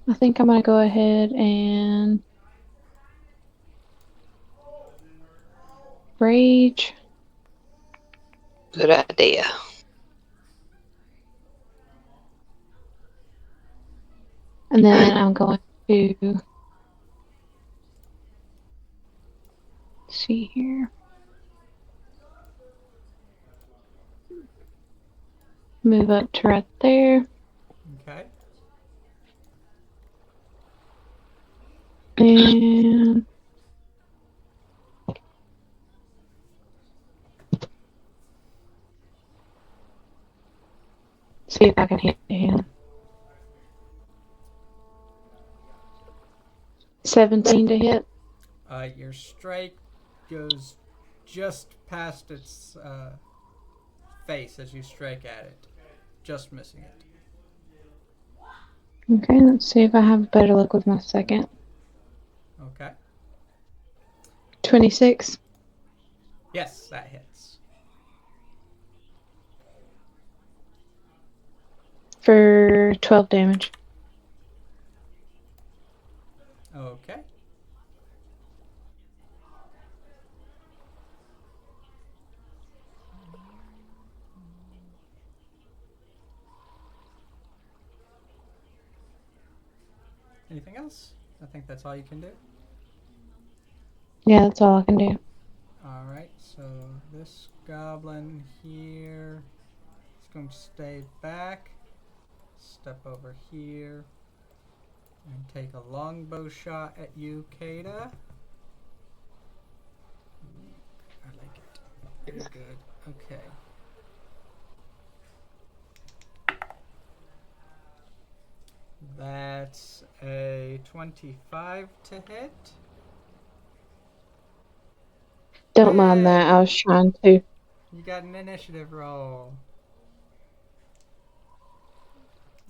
I think I'm gonna go ahead and rage. Good idea. And then I'm going to see here. Move up to right there. Okay. And see if I can hit him. 17 to hit. Your strike goes just past its face as you strike at it, just missing it. Okay, let's see if I have better luck with my second. Okay. 26 Yes, that hits. for 12 damage. Okay. Anything else? I think that's all you can do. Yeah, that's all I can do. Alright, so this goblin here is going to stay back, step over here, and take a longbow shot at you, Kada. I like it. Very good. Okay. That's a 25 to hit. Don't mind that. I was trying to. You got an initiative roll.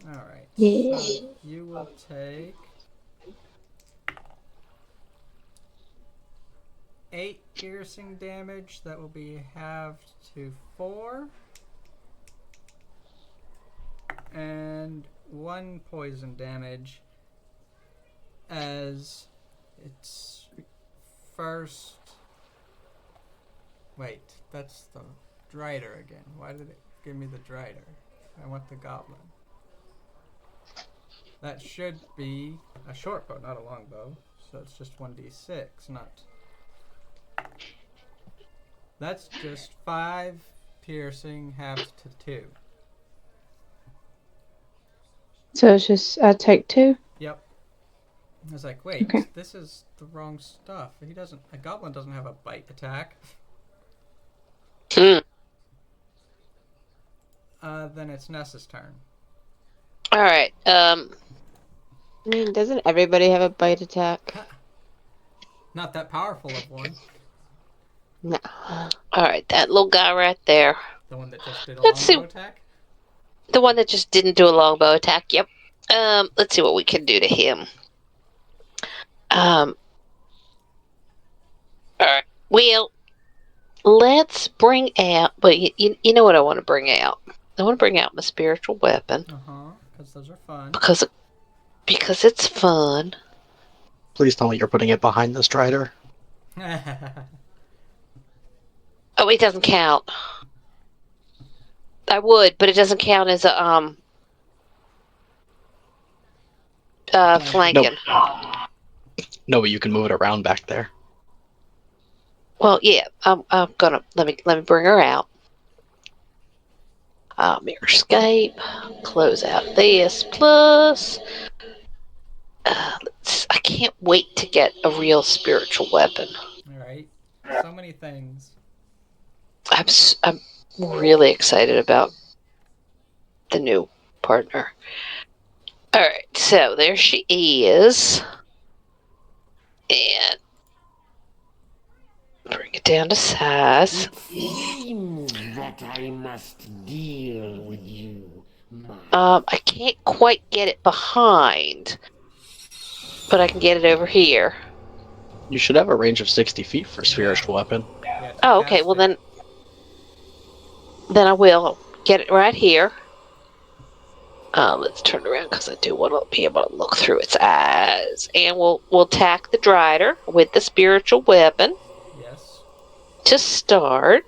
Alright, Yeah. so you will take 8 piercing damage. That will be halved to 4. And 1 poison damage as its first. Wait, that's the Drider again. Why did it give me the Drider? I want the goblin. That should be a short bow, not a long bow. So it's just 1d6, not. That's just 5 piercing, halved to 2. So it's just I take 2. Yep. I was like, wait, Okay. this is the wrong stuff. He doesn't. A goblin doesn't have a bite attack. Hmm. Then it's Nessa's turn. All right. I mean, doesn't everybody have a bite attack? Not that powerful of one. No. All right. That little guy right there. The one that just did a Let's longbow see. attack. The one that just didn't do a longbow attack. Yep. Let's see what we can do to him. All right. Well, let's bring out. But you know what I want to bring out? I want to bring out my spiritual weapon Because those are fun. because it's fun. Please tell me you're putting it behind the strider. Oh, it doesn't count. I would, but it doesn't count as a flanking. No, but you can move it around back there. Well, yeah. I'm gonna let me bring her out. Mirror escape. Close out this. Plus, I can't wait to get a real spiritual weapon. Alright. So many things. I'm really excited about the new partner. All right, so there she is, and bring it down to size. It seems that I must deal with you. I can't quite get it behind, but I can get it over here. You should have a range of 60 feet for spiritual weapon. Yeah, Oh, okay. Well, then I will get it right here. Let's turn around because I do want to be able to look through its eyes, and we'll tack the drider with the spiritual weapon. Yes. To start.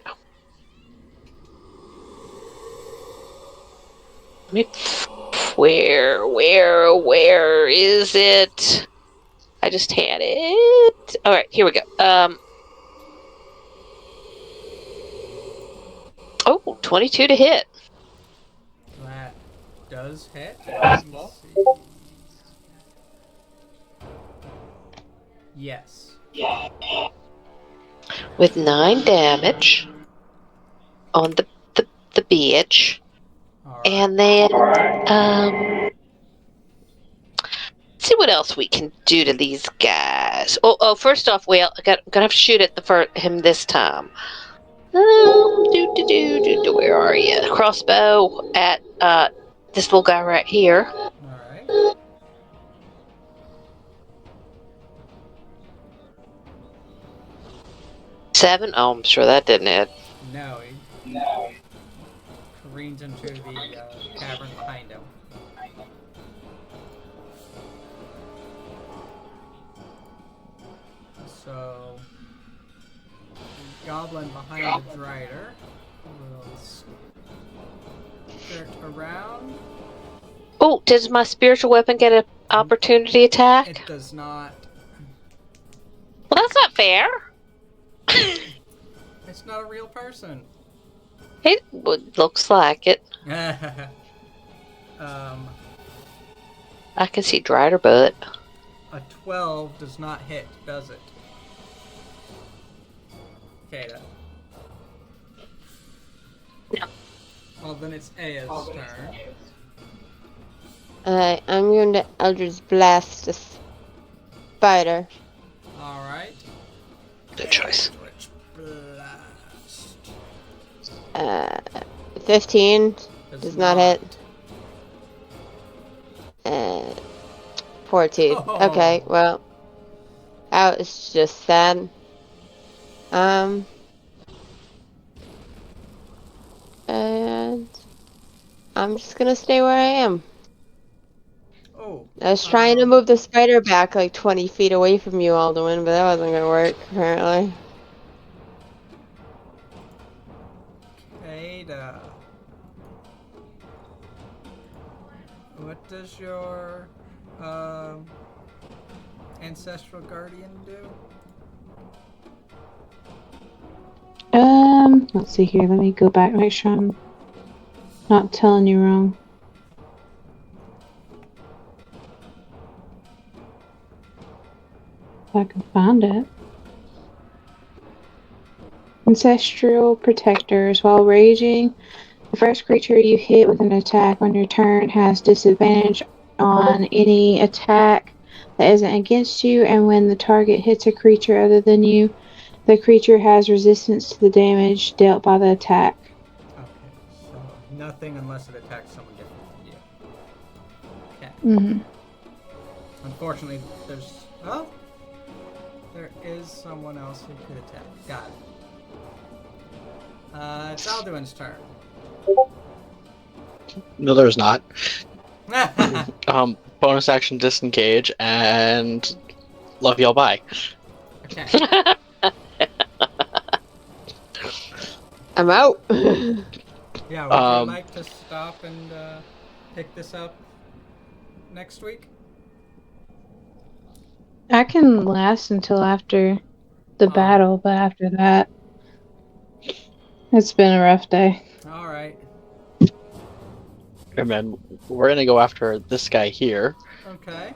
Where is it? I just had it. All right, here we go. Oh, 22 to hit. That does hit. Let me see. Yes. With 9 damage on the bitch. Alright. And then, let's see what else we can do to these guys. Oh, first off, I'm gonna have to shoot at him this time. Where are you? Crossbow at this little guy right here. Alright. Seven. Oh, I'm sure that didn't hit. No, he careens into the cavern behind him. So, the goblin behind the drider will skirt around. Oh, does my spiritual weapon get an opportunity attack? It does not. Well, that's not fair. It's not a real person. It looks like it. I can see drider butt. A 12 does not hit, does it? Okay, then. No. Well, then it's Aya's turn. I'm going to Eldritch Blast the spider. Alright. Good choice. Eldritch Blast. 15 does not hit. 14. Oh. Okay, well, that was just sad. And I'm just gonna stay where I am. Oh. I was trying to move the spider back like 20 feet away from you, Alduin, but that wasn't gonna work, apparently. Ada. what does your ancestral guardian do? Let's see here. Let me go back, make sure I'm not telling you wrong. If I can find it. Ancestral protectors. While raging, the first creature you hit with an attack on your turn has disadvantage on any attack that isn't against you, and when the target hits a creature other than you, the creature has resistance to the damage dealt by the attack. Okay, so nothing unless it attacks someone different from you. Okay. Mm-hmm. Unfortunately, there is someone else who could attack. Got it. It's Alduin's turn. No, there's not. Bonus action disengage and love y'all bye. Okay. I'm out. Yeah, would you like to stop and pick this up next week? I can last until after the battle, but after that, it's been a rough day. All right. And then we're gonna go after this guy here. Okay.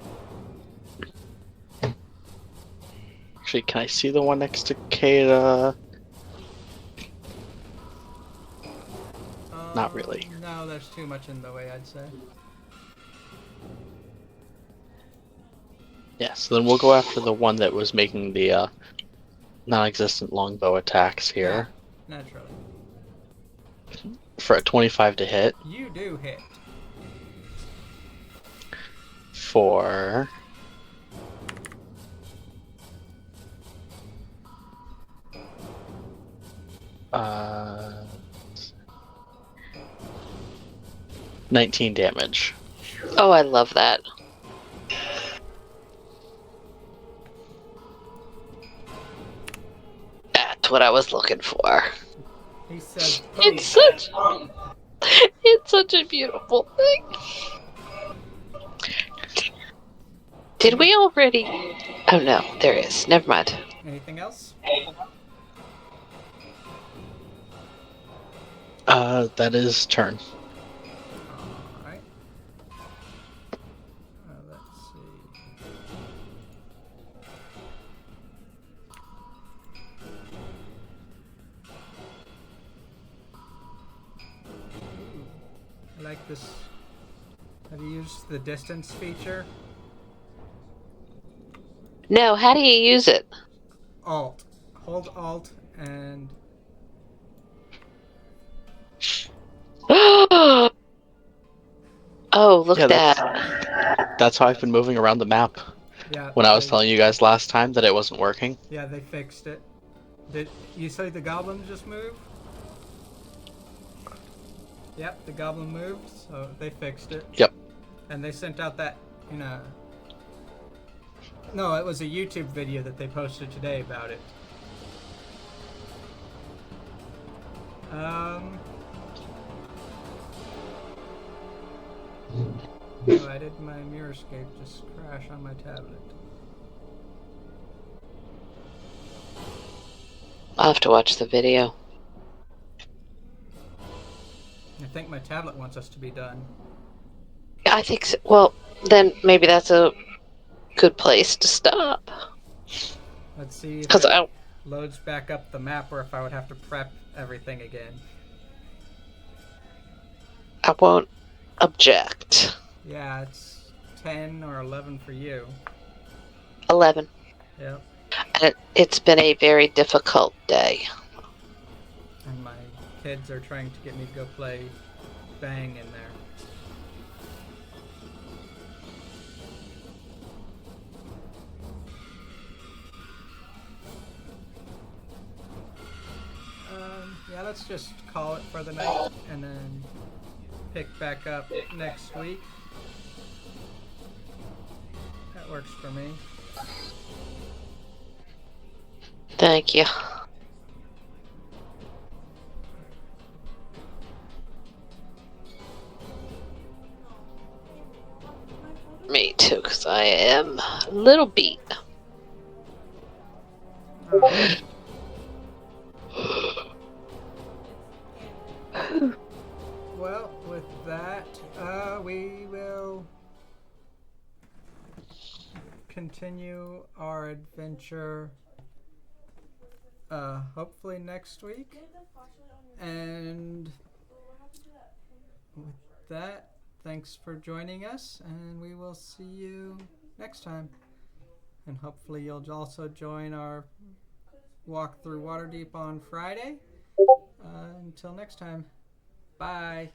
Actually, can I see the one next to Kata? Not really. No, there's too much in the way, I'd say. Yeah, so then we'll go after the one that was making the non-existent longbow attacks here. Yeah, naturally. For a 25 to hit. You do hit. For... Uh... 19 damage. Oh, I love that. That's what I was looking for. He says, It's such a beautiful thing. Did we already? Oh no, there is. Never mind. Anything else? That is turn. Alright. Let's see. I like this. Have you used the distance feature? No, how do you use it? Alt. Hold Alt and... Oh, look Yeah, at that. That's how I've been moving around the map. Yeah. When I was telling you guys last time that it wasn't working. Yeah, they fixed it. Did you say the goblin just moved? Yep, the goblin moved, so they fixed it. Yep. And they sent out that in a... No, it was a YouTube video that they posted today about it. Why did my Mirrorscape just crash on my tablet? I'll have to watch the video. I think my tablet wants us to be done. I think so. Well, then maybe that's a good place to stop. Let's see if Because it loads back up the map or if I would have to prep everything again. I won't object. Yeah, it's 10 or 11 for you. 11. Yep. And it's been a very difficult day. And my kids are trying to get me to go play Bang in there. Yeah, let's just call it for the night and then pick back up next week. That works for me. Thank you. too, because I am a little beat. Alright. Well, with that, we will continue our adventure hopefully next week. And with that, thanks for joining us, and we will see you next time. And hopefully you'll also join our walk through Waterdeep on Friday. Until next time, bye.